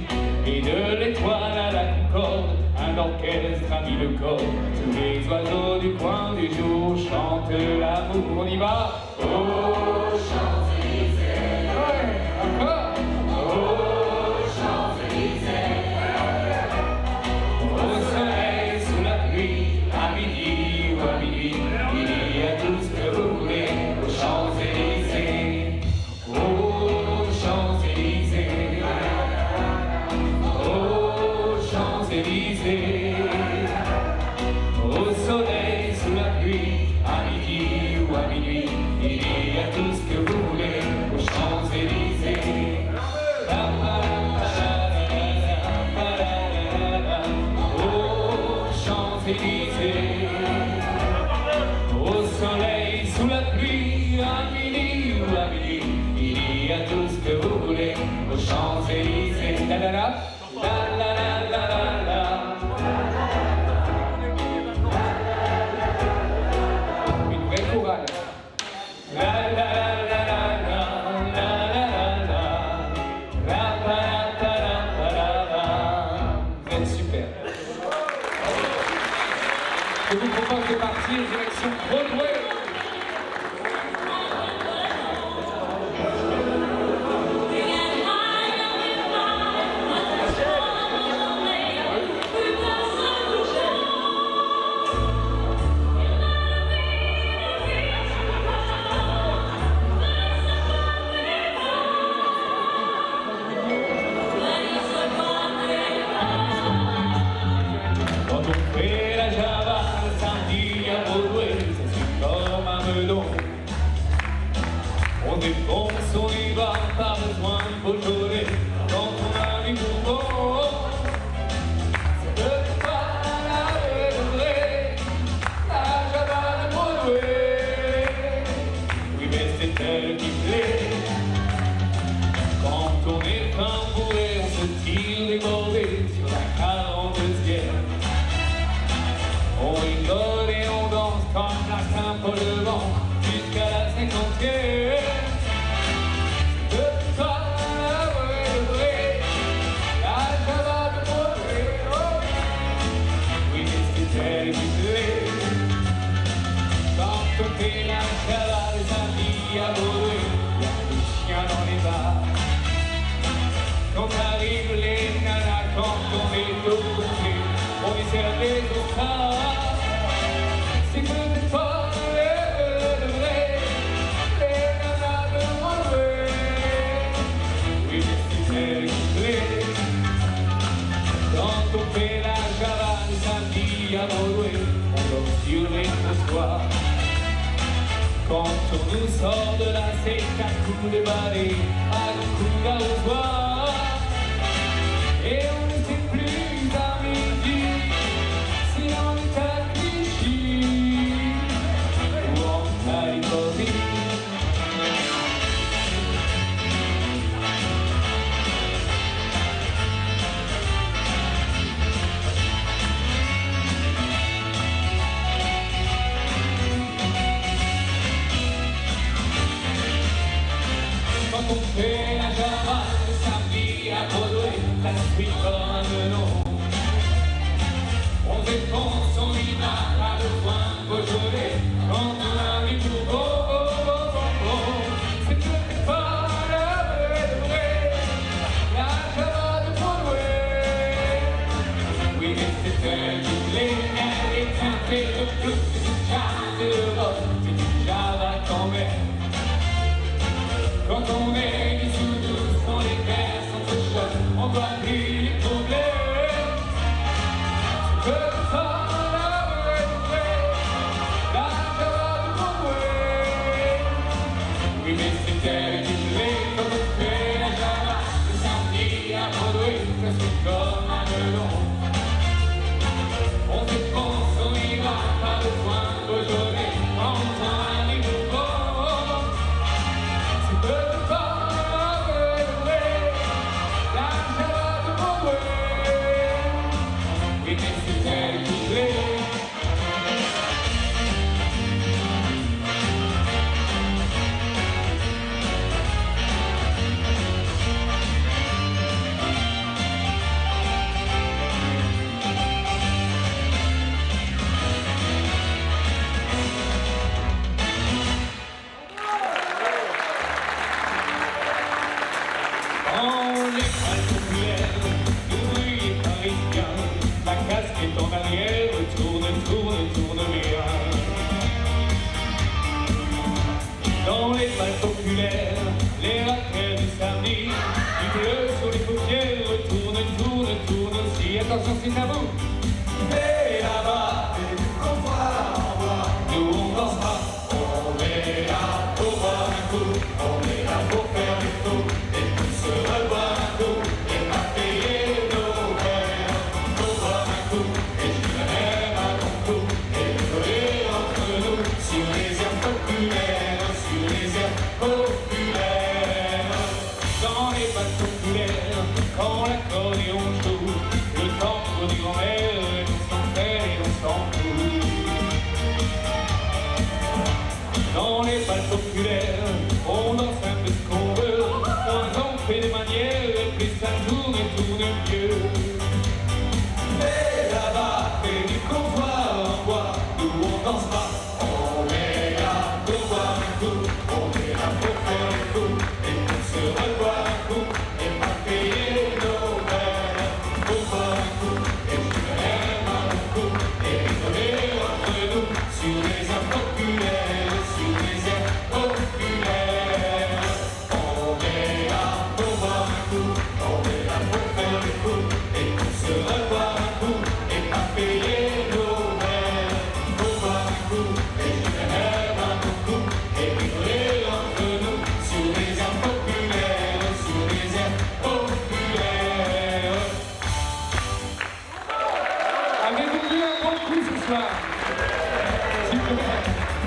Et de l'étoile à la concorde, un orchestre a mis le corps. Tous les oiseaux du coin du jour chantent l'amour. On y va? Oh, Champs-Élysées, ouais, encore. Oh, Champs-Élysées, au soleil, sous la pluie, à midi ou à minuit, il y a tout ce que vous voulez aux Champs-Élysées. Oh, Champs-Élysées, oh, Champs-Élysées, au soleil, sous la pluie, à midi ou à minuit, il y a tout ce que vous voulez aux Champs-Élysées. Oh, Champs-Élysées, au soleil, sous la pluie, à midi ou à minuit, il y a tout ce que vous voulez aux Champs-Élysées. La la la, la la la la la la. Une vraie chorale. La la la la la la, la la la la, la la la la la la. Vous êtes super. Je vous propose de partir direction Broadway. Quand on fait la Java le samedi à Broadway, ça suit comme un meudon. On défonce, on y va, pas besoin de Beaujolais quand on a du bourbon. C'est peut-être pas la vraie, la Java de Broadway. Oui, mais c'est elle qui plaît. Quand on est fin bourré, on se tire les bordées sur la 42e. On rigole et on danse comme la Saint-Paul-de-Vent jusqu'à la 50e. C'est peut-être pas la vraie, la Java de Broadway. Oh. Oui, mais c'est elle qui plaît. Quand on fait la Java les samedis à Broadway, y a des chiens dans les bars. Quand arrivent les nanas, quand on est au complet, on est servi au stars. C'est peut-être pas les vrais, les nanas de Broadway. Oui, mais c'est elle qui plaît. Quand on fait la Java le samedi à Broadway, on dort sur les trottoirs. Quand on nous sort de là, c'est à coups de balai, à coups d'arrosoir. Et on ne sait plus à midi si on est à Clichy ou en Californie. qu'on fait la java le samedi à Broadway, la suite comme un melon. On dépense, on y va, pas besoin de Beaujolais, quand on arrive pour c'est peut-être pas la vraie, la java de Broadway. Oui, mais c'était du lait, elle est teintée de bleu, c'est une java d'Europe, c'est une java quand même. Quand on est du sous-douze, quand les verres s'entrechoquent, on doit plus les problèmes. C'est peut-être pas la vraie, la java de Broadway. Oui, mais c'était du lait quand on fait la java le samedi à Broadway, presque comme un melon. On dépense, on y va, pas besoin de Beaujolais, quand on arrive au bord. C'est peut-être pas la vraie, la java de Broadway. Oui, mais c'était du lait. Dans les salles populaires, l'ouvrier parisien, la casquette en arrière, tourne bien. Dans les salles populaires, les raquettes du samedi, du bleu sur les paupières, tourne aussi. Attention, c'est à vous. Et là-bas, nous on dansera, on est là pour boire un coup, on est là pour faire des fous, et pour se revoir un coup, et pas payer nos verres, pour boire un coup, et je même à ton cou, et rigoler entre nous, sur les airs populaires, dans les balles populaires, quand l'accordéon joue, le tango des grands-mères, on s'en fait et on s'en fout. Dans les balles populaires, on danse un peu ce qu'on veut, on fait des manières, et puis ça tourne mieux. Et là-bas, et du comptoir en bois, nous on danse pas, on est là pour boire un coup, on est là pour faire les coups, et pour se revoir un coup, et pas payer nos verres, pour boire un coup, et je même un bon coup, et rigoler entre nous, sur les airs populaires, sur les airs populaires. On est là pour boire un coup, on est là pour faire les coups, et pour se revoir un coup, et pas payer nos verres, pour boire un coup, et je même un bon coup, et rigoler entre nous, sur les airs populaires, sur les airs populaires. Avez-vous vu un bon coup ce soir? S'il vous plaît.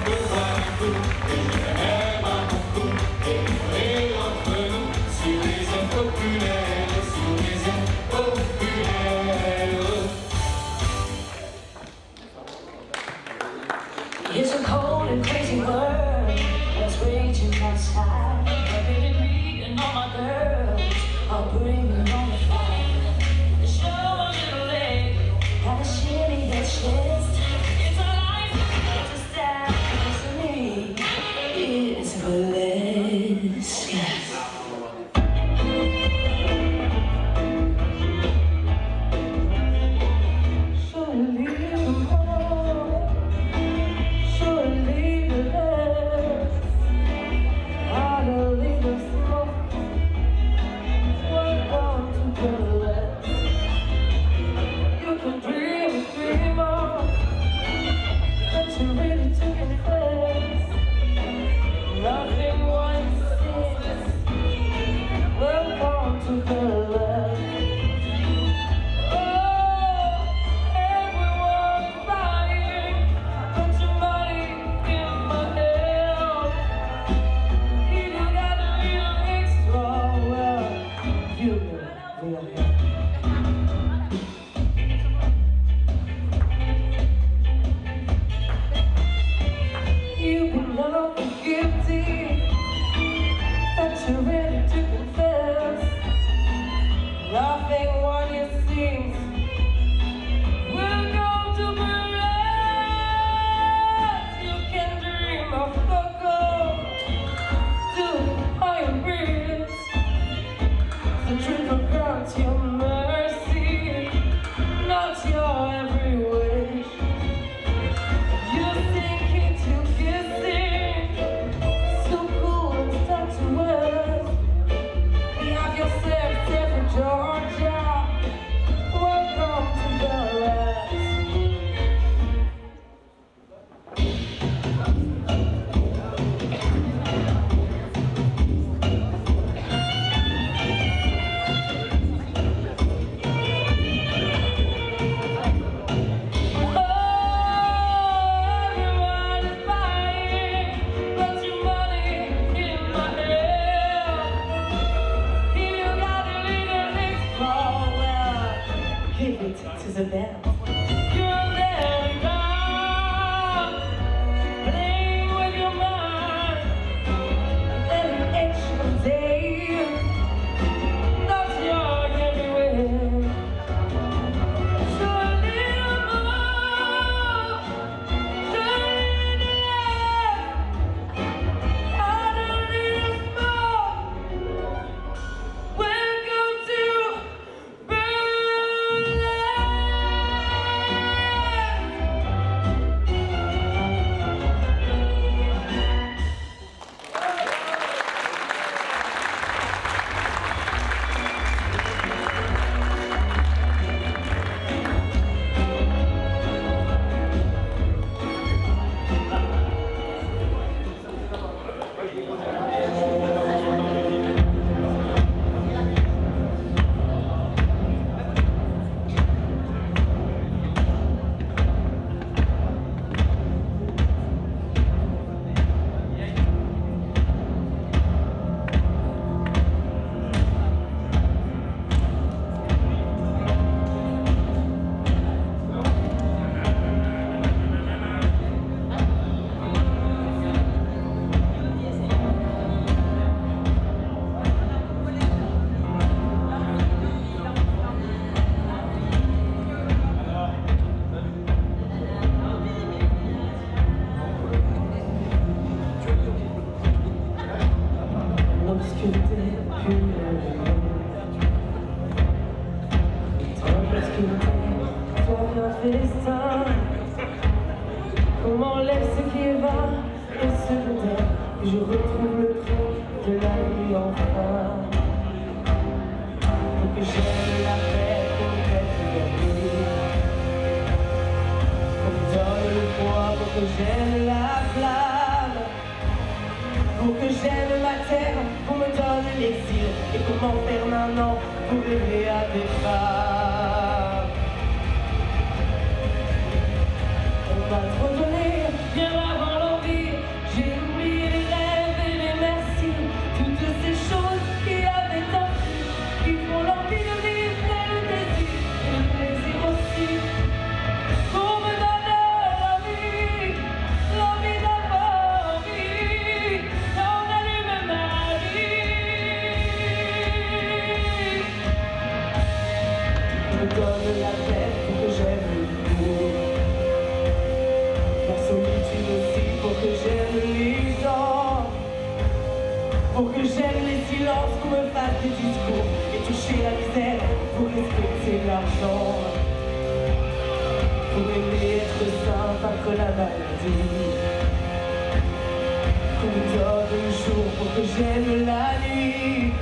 Pour boire un coup, et je même un bon coup, et rigoler entre nous, sur les airs populaires, sur les airs populaires. It's a cold and crazy world that's raging outside. Every me and all my girls are bringing on the fire. Show a little leg, have a shimmy that's chest. It's a life, it's a style, it's a me, it's burlesque. You've been guilty, but you're ready. On m'enlève ce qui est vain et secondaire, et je retrouve le prix de la nuit enfin. Pour que j'aime la fête comme fête de qu'on me donne le poids, pour que j'aime la flamme, pour que j'aime ma terre, qu'on me donne l'exil, et qu'on m'enferme un an pour rêver à des femmes. On m'a trop donné, bien avant l'envie, j'ai oublié les rêves et les merci, toutes ces choses qui avaient un prix, qui font l'envie de vivre et le désir, et le plaisir aussi. Qu'on me donne l'envie d'avoir vie, on allume ma vie. On me donne la tête pour que j'aime le jour, la solitude aussi pour que j'aime les gens, pour que j'aime les silences, qu'on me fasse des discours, et toucher la misère pour respecter l'argent. Pour aimer être sain, vaincre la maladie. Qu'on me donne le jour pour que j'aime la nuit.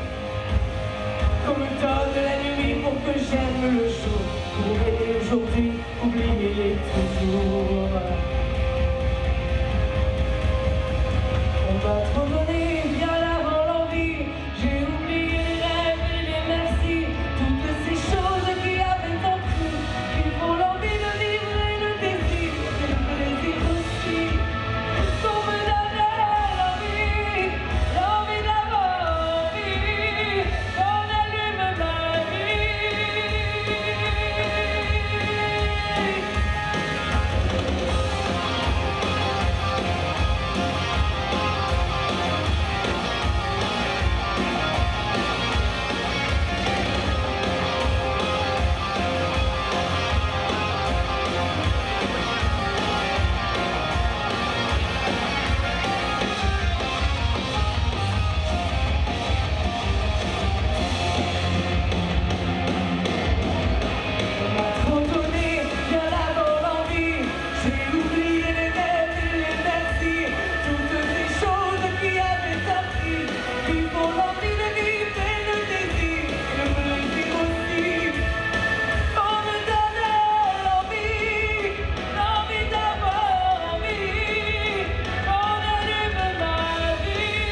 Qu'on me donne la nuit pour que j'aime le jour. Pour aimer aujourd'hui, oublier toujours. On m'a trop donné, bien avant l'envie. J'ai oublié les rêves et les merci, toutes ces choses qui avaient un prix, qui font l'envie de vivre et le désir, et le plaisir aussi. Qu'on me donne l'envie d'avoir vie, qu'on allume ma vie. On m'a trop donné, bien avant l'envie. J'ai oublié les rêves et les merci, toutes ces choses qui avaient un prix, qui font l'envie de vivre et le désir, et le plaisir aussi. On me donne l'envie d'avoir vie, on allume ma vie.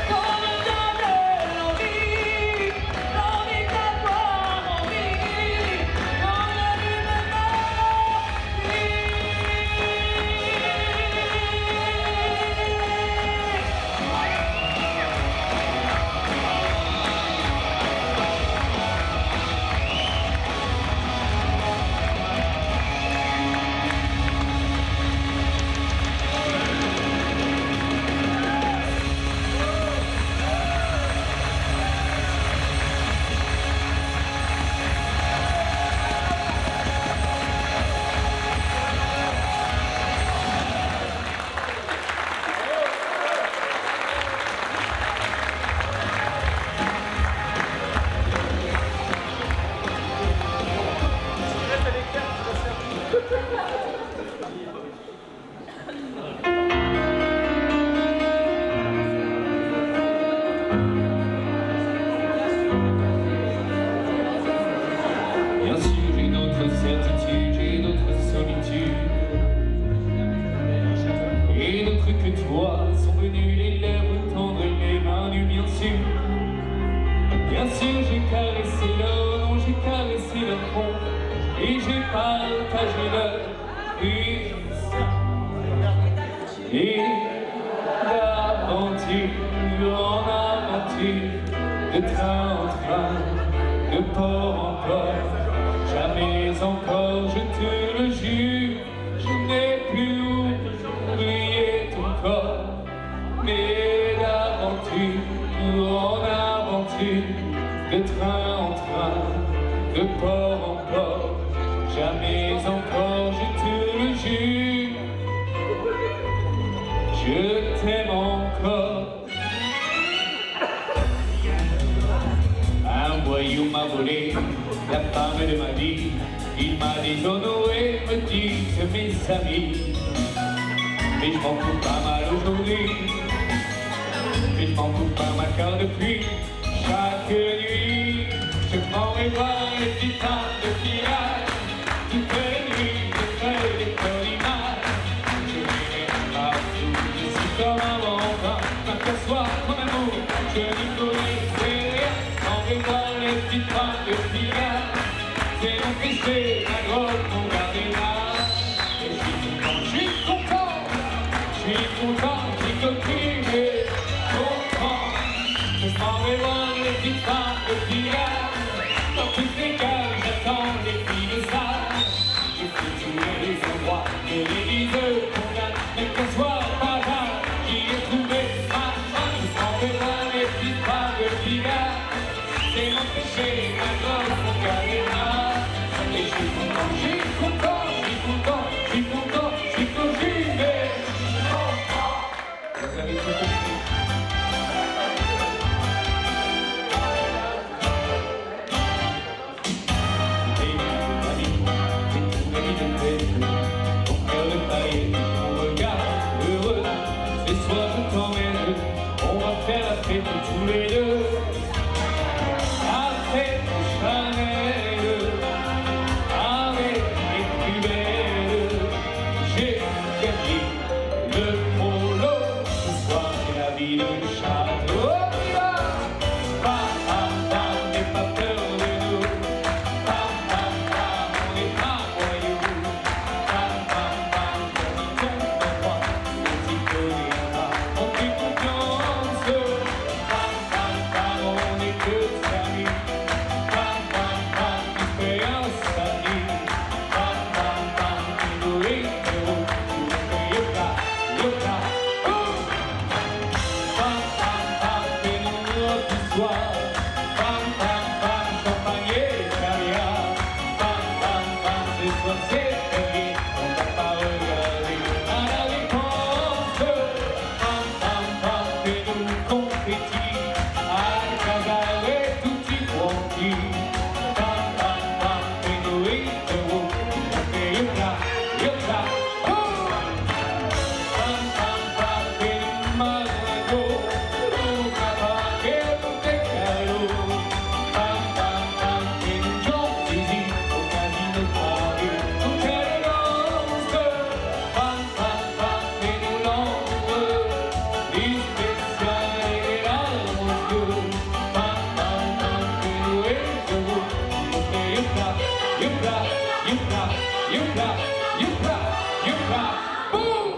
Qu'on me donne l'envie d'avoir envie, qu'on allume ma Bien sûr, j'ai d'autres certitudes, j'ai d'autres solitudes. Et d'autres que toi sont venus les lèvres tendres et les mains nues, bien sûr. Bien sûr, j'ai caressé leur nom, j'ai caressé leur front, et j'ai partagé leur destin. Et d'aventure en aventure, de train en train, de port en port, jamais encore, je te le jure, je n'ai plus oublié ton corps. Mais d'aventure en aventure, de train en train, de port en port, jamais mais encore je te le jure, je t'aime encore. Un voyou m'a volé la femme de ma vie, il m'a déshonoré, me disent mes amis. Mais je m'en fous pas mal aujourd'hui, mais je m'en fous pas mal car depuis chaque nuit je m'en vais voir les petites femmes de pillage. Toutes les nuits je fais des colimages, je vais partout, je suis comme un bambin, m'aperçois comme un mot, je n'y connais rien. M'en vais voir les petites femmes de pillage, c'est mon péché, ma drogue, mon gardénage. Et je suis content, je suis coquine et content. Je m'en vais voir les petites femmes de pillage. Dans toutes les cages, j'attends les filles de sage. Je fais tous les endroits que l'église condamne. Mais qu'un soir par hasard, j'y ai trouvé ma femme. Je m'en vais voir les petites femmes de pillage. C'est mon péché, ma gloire, mon caméra. Et je suis content, je suis content, je suis content, je suis content, je suis coquine et content. Vous avez tout compris. On va faire la fête tous les deux, la fête Chanel, avec les plus belles. J'ai gagné le polo, ce soir c'est la vie de château. On y va, pam pam pam, n'aie pas peur de nous, pam pam pam, on n'est pas royaux, pam pam pam, on y tombe en droit, on s'y connaît pas, on fait confiance, pam pam pam, on est que amis, pam pam pam, expérience amie, pam pam pam, nous les héros, on fait yoga, yoga, oh! Pam pam pam, fais-nous notre histoire, pam pam pam, champagne et caviar, pam pam pam, ce soir c'est férié, on va pas regarder à la dépense, pam pam pam, fais-nous confetti, à Casar et tutti quanti, pam pam pam, fais-nous héros, on fait yoga, yoga, oh! Pam pam pam, fais-nous malago, au cabaret, au décalo, pam pam pam, fais-nous Jean-Tizi, au casino Paris, toute élégance, pam pam pam, fais-nous l'amoureux, les spéciales et l'amoureux, pam pam pam, fais-nous héros, on fait yoga, yoga, yoga, yoga, yoga, yoga, boum!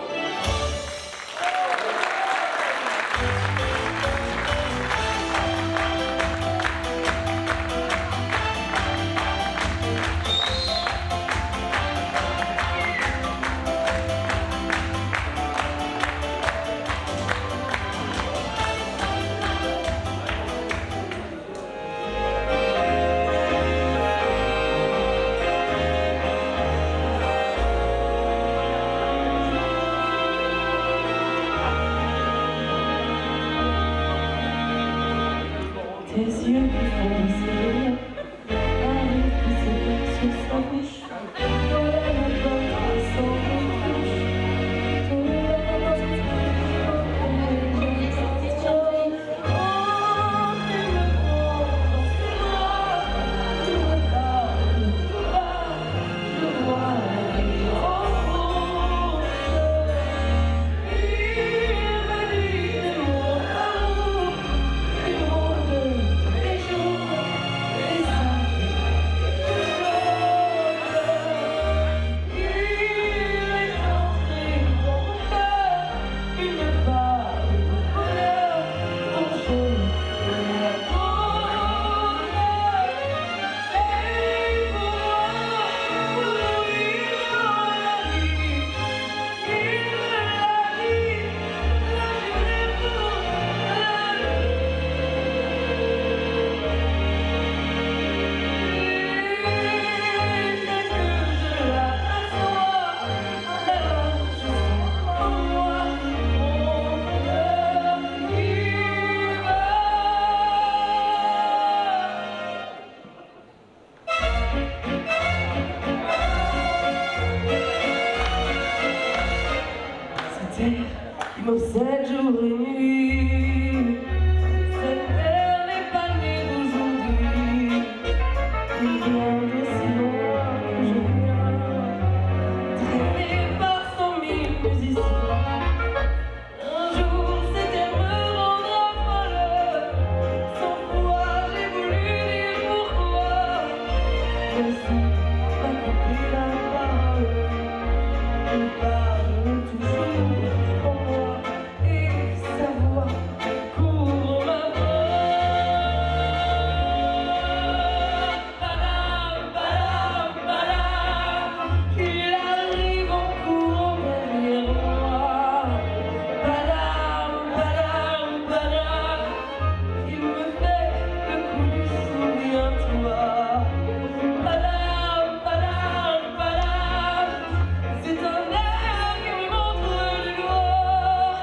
terre qui m'obsède jour et nuit. Cette terre n'est pas née d'aujourd'hui. Il vient d'aussi loin que je viens, traîné par 100 000 musiciens. Un jour cette terre me rendra folle. 100 fois j'ai voulu dire pourquoi. Mais si m'a coupé la parole, elle parle toujours en moi et sa voix couvre ma voix. Padam, padam, padam, il arrive en courant derrière moi. Padam, padam, padam, il me fait le coup du souviens-toi. Padam, padam, padam, c'est un air qui me montre le doigt.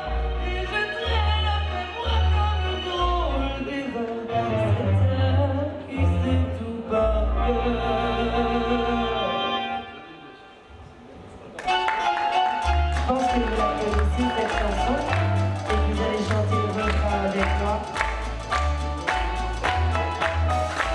Et je traîne après moi comme une drôle d'erreur. Cette heure qui sait tout par cœur. Je pense que vous la connaissez cette chanson et que vous allez chanter le refrain avec moi.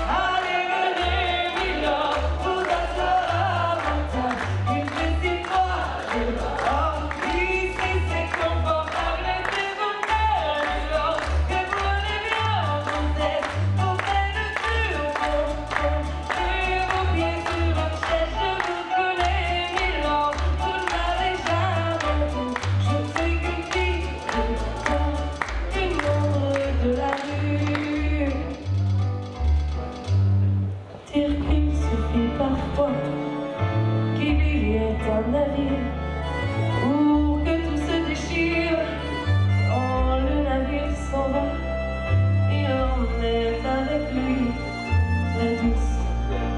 Allez, venez, Milan, vous asseoir à mon table. Il fait si froid, j'ai dehors. Ici c'est confortable, laissez-vous faire du lord. Et prenez bien vos têtes, vos peines sur mon front. Et vos pieds sur une chaise, je vous connais, Milan. Vous ne m'avez jamais vu. Je ne suis qu'une fille de temps, une ombre de la rue. Dire qu'il suffit parfois qu'il y ait un navire pour que tout se déchire. Quand le navire s'en va, il emmène avec lui la douce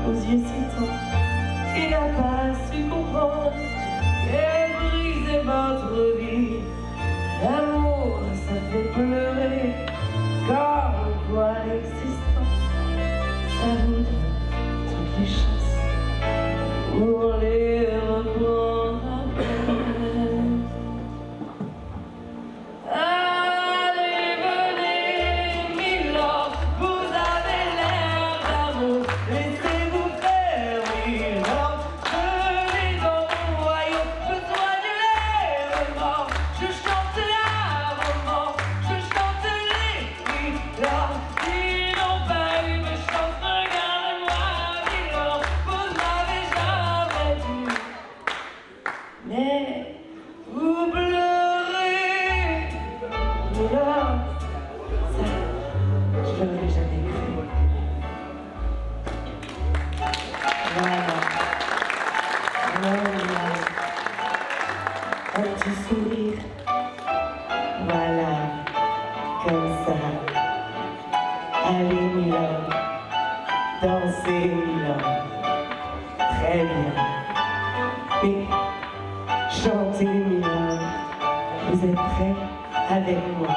aux yeux si tendres qui n'a pas su comprendre qu'elle brisait votre vie. L'amour, ça fait pleurer comme quoi l'existence, ça vous donne toutes les chances pour les reprendre après. Allez, venez, Milan, vous avez l'air d'amour, laissez-vous faire, Milan. Venez dans mon royaume, je soigne les remords, je chante la romance, je chante les Milan. Ils n'ont pas eu de chance, regarde-moi, Milan, vous ne m'avez jamais vu. Mais vous pleurez, Milan, ça, je l'aurais jamais cru. Voilà, voilà, un petit sourire, voilà, comme ça. Allez Milan, dansez Milan, très bien. Mais chantez Milan, vous êtes prêts avec moi?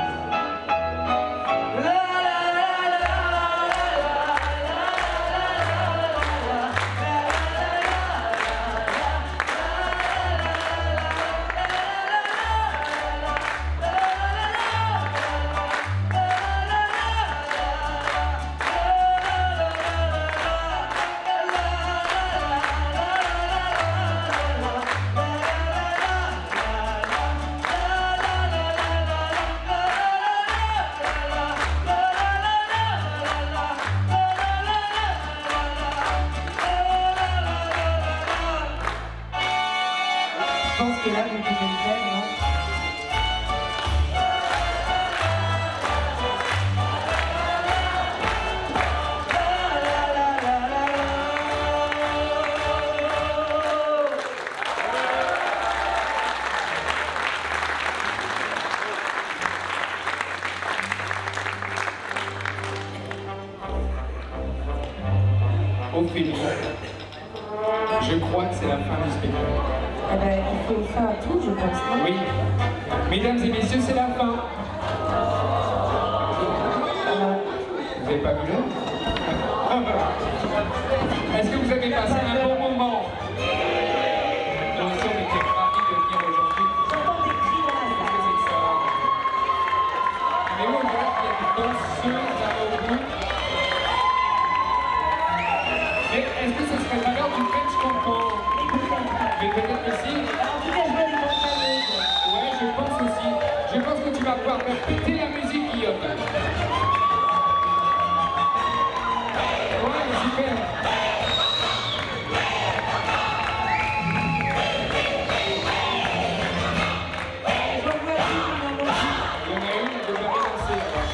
Je pense que là, vous pouvez le faire, non? Ophélie, je crois que c'est la fin du spectacle. Eh ben, il faut faire un tout, je pense, non? Oui. Mesdames et messieurs, c'est la fin. Vous n'avez pas vu l'heure? Est-ce que vous avez passé un bon moment? Nous sommes ravis de venir aujourd'hui. J'entends des cris là. musique. En tout cas, je vois des bons cadeaux. Ouais, je pense aussi. Je pense que tu vas pouvoir faire péter la musique, Guillaume. Ouais, super. J'en vois plus, j'en vois plus. Il y en a une, elle devrait danser là-bas.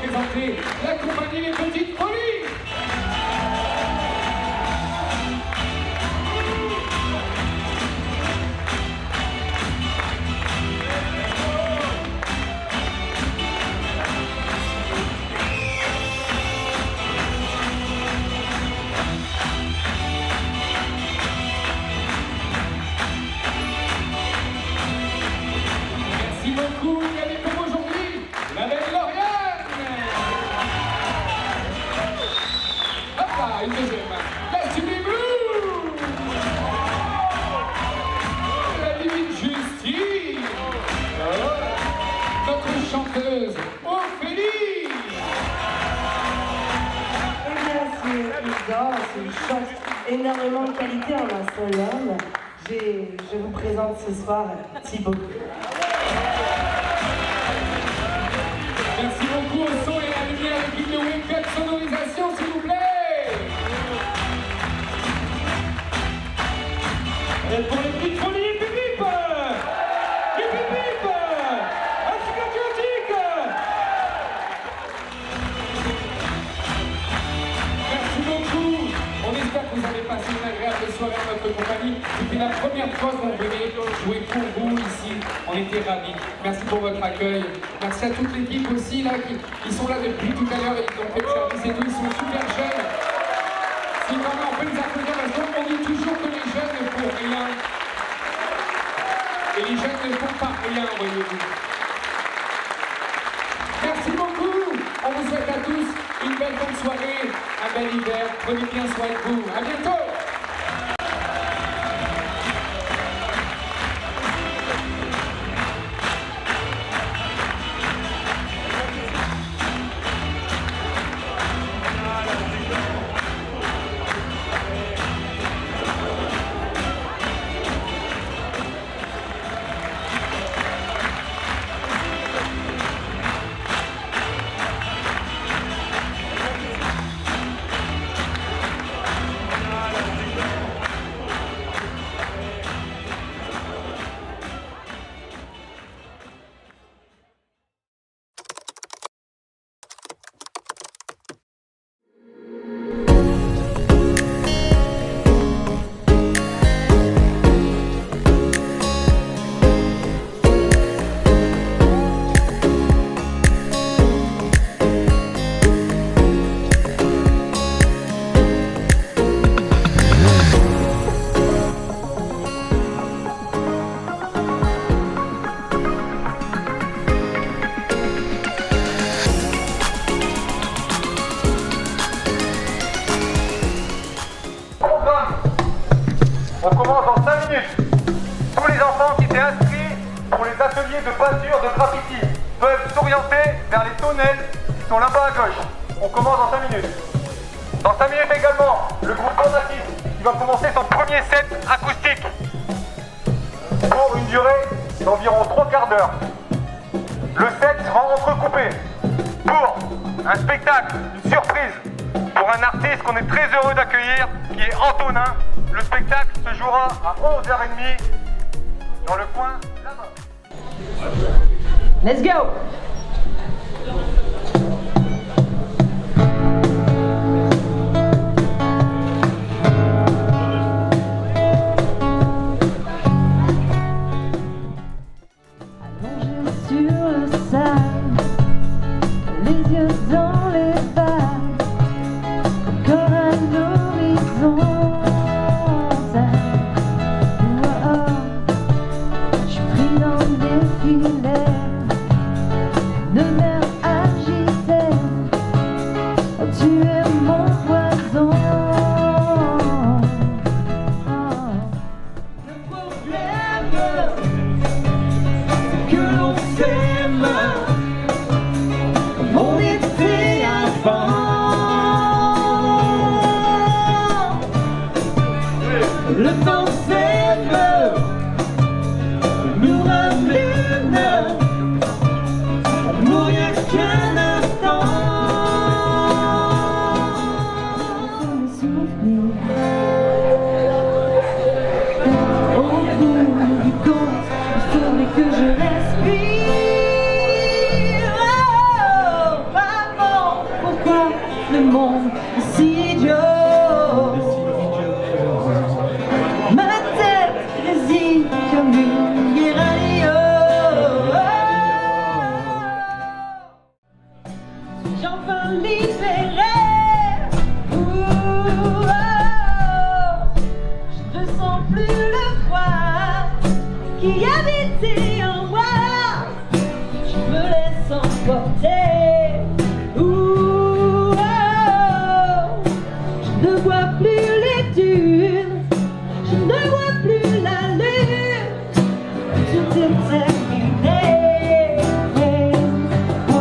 présenter la compagnie Les Petites Folies. Merci beaucoup, il y avait comme aujourd'hui la belle Lauriane. Hop là, une deuxième. La Super Blue. La divine Justine. Notre chanteuse Ophélie. Et bien sûr, il danse, il chante énormément de qualité en un seul homme. Je vous présente ce soir Thibaut. Merci beaucoup au son et à la lumière, l'équipe de Wake Up Sonorisation, s'il vous plaît. Et pour les petites folies, hip hip hip. Hip hip hip. Attic attic. soirée en notre compagnie. C'était la première fois qu'on venait jouer pour vous ici. On était ravis. Merci pour votre accueil. Merci à toute l'équipe aussi là qui sont là depuis tout à l'heure et qui ont fait le service et tout. Ils sont super jeunes. Si quand même on peut les applaudir parce qu'on dit toujours que les jeunes ne font rien. Et les jeunes ne font pas rien, voyez-vous. Merci beaucoup. On vous souhaite à tous une belle bonne soirée, un bel hiver. Prenez bien soin de vous. À bientôt. On commence dans 5 minutes. Tous les enfants qui étaient inscrits pour les ateliers de peinture de graffiti peuvent s'orienter vers les tonnelles qui sont là-bas à gauche. On commence dans 5 minutes. Dans 5 minutes également, le groupe Bandakis qui va commencer son premier set acoustique pour une durée d'environ 3 quarts d'heure. Le set sera entrecoupé pour un spectacle, une surprise pour un artiste qu'on est très heureux d'accueillir, qui est Antonin. Le spectacle se jouera à 11h30 dans le coin là-bas. Let's go! Allongé sur le sable, les yeux dans les vagues, comme un horizon. Je suis pris dans des filets de mer agitée. Tu es mon poison. Le problème, c'est que l'on s'aime comme on était avant. Le temps s'aime, nous ramène à mourir qu'un instant. Mes souvenirs au bout du compte, il faudrait que je respire. Oh, maman, pourquoi le monde est si idiot? Ma tête résine comme une guérilla. Suis-je enfin libérée? Ouh, oh, je ne sens plus le froid qui habitait en moi. Je me laisse emporter. Ouh, oh, je ne vois plus les dunes. Je ne vois plus la lune, tout est terminé. Oh.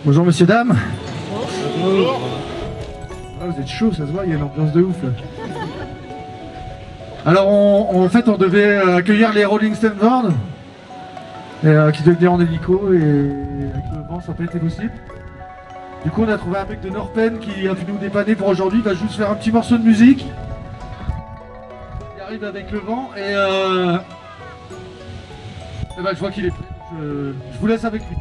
Bonjour messieurs, dames. Bonjour. Ah, vous êtes chaud, ça se voit, il y a une ambiance de ouf là. Alors en fait on devait accueillir les Rolling Stones qui devaient venir en hélico et avec le vent ça n'a pas été possible. Du coup on a trouvé un mec de Norpen qui a pu nous dépanner pour aujourd'hui, il va juste faire un petit morceau de musique. Il arrive avec le vent et ben, je vois qu'il est prêt, je vous laisse avec lui.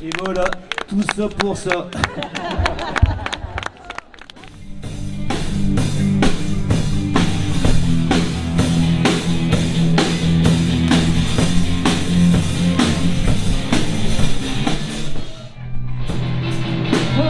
Et voilà, tout ça pour ça. Oh,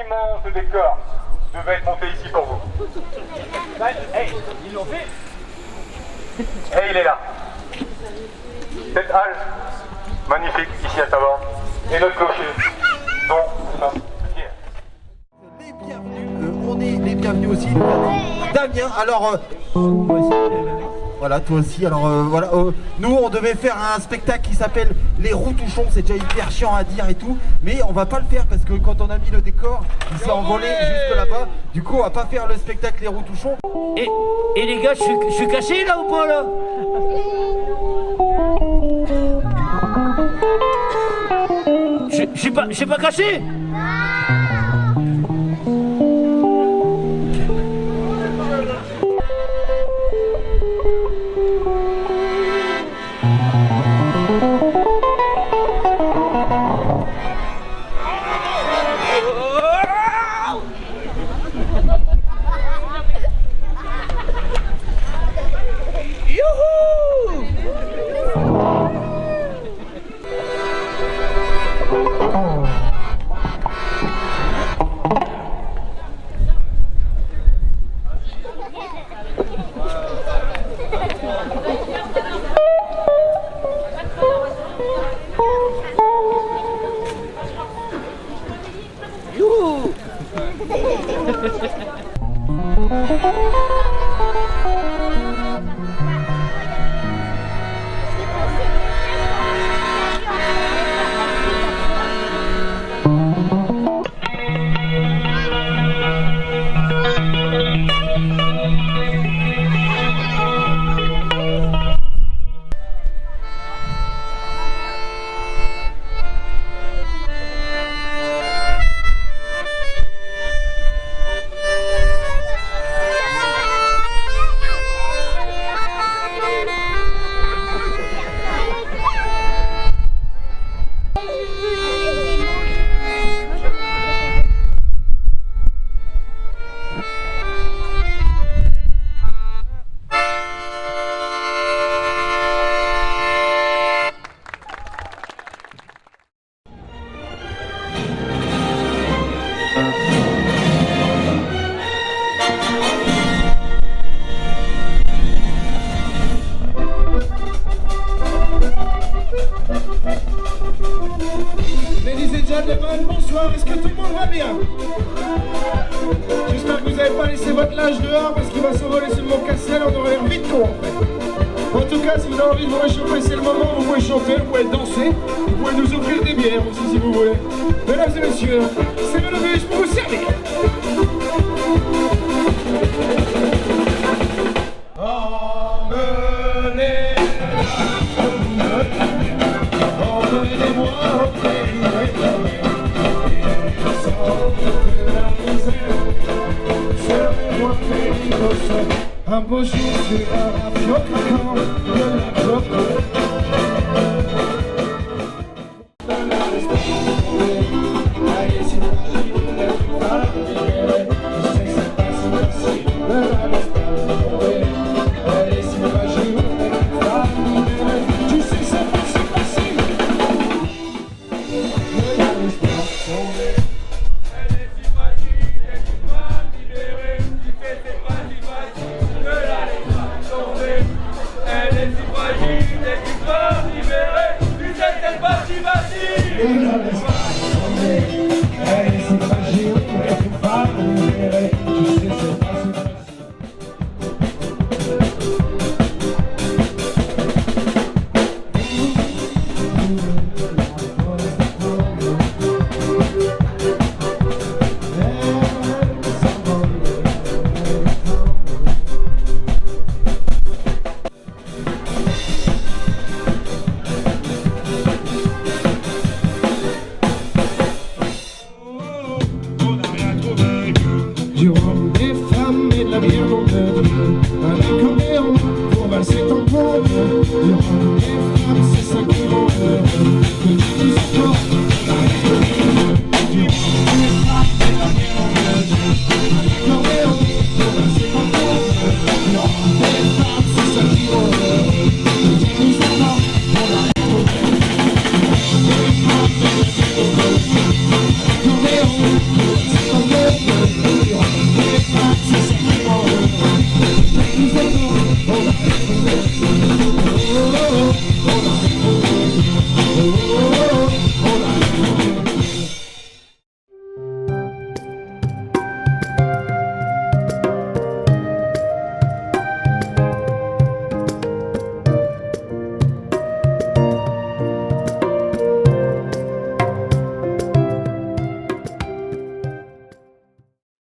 immense décor devait être monté ici pour vous. Hey, ils l'ont fait. Et il est là. Cette halle, magnifique, ici à Taban, et notre clocher, dont nous sommes fiers. Les bienvenus, on est les bienvenus aussi. Damien, alors toi aussi, voilà, toi aussi. Alors voilà, nous on devait faire un spectacle qui s'appelle Les Roues Touchons. C'est déjà hyper chiant à dire et tout, mais on va pas le faire parce que quand on a mis le décor, il s'est envolé jusque là-bas. Du coup, on va pas faire le spectacle Les Roues Touchons. Et les gars, je suis caché là ou pas là? Je suis pas caché. Bonsoir, est-ce que tout le monde va bien? J'espère que vous n'avez pas laissé votre linge dehors parce qu'il va s'envoler sur mon cassel, on aurait l'air vite con en fait. En tout cas, si vous avez envie de vous réchauffer, c'est le moment, vous pouvez chanter, vous pouvez danser, vous pouvez nous offrir des bières aussi si vous voulez. Mesdames et messieurs, c'est le bus pour vous servir. Un beau jour, tu auras un flot craquant de la clope. Allez, c'est parti, laisse pas libérer. Je sais que c'est pas si facile, ne la laisse pas tomber. Allez, c'est fragile, laisse pas libérer. Tu sais que c'est pas si facile, ne la laisse pas tomber. Elle est si fragile, laisse pas libérer. Tu sais que c'est pas si facile. Elle est si fragile, et tu peux libérer. Tu sais que c'est pas si facile. Ne la laisse pas tomber. Elle est si fragile, et tu peux libérer. Tu sais que c'est pas si facile. Du rhum, des femmes et de la bière, mon Dieu. Un accordéon pour valser ton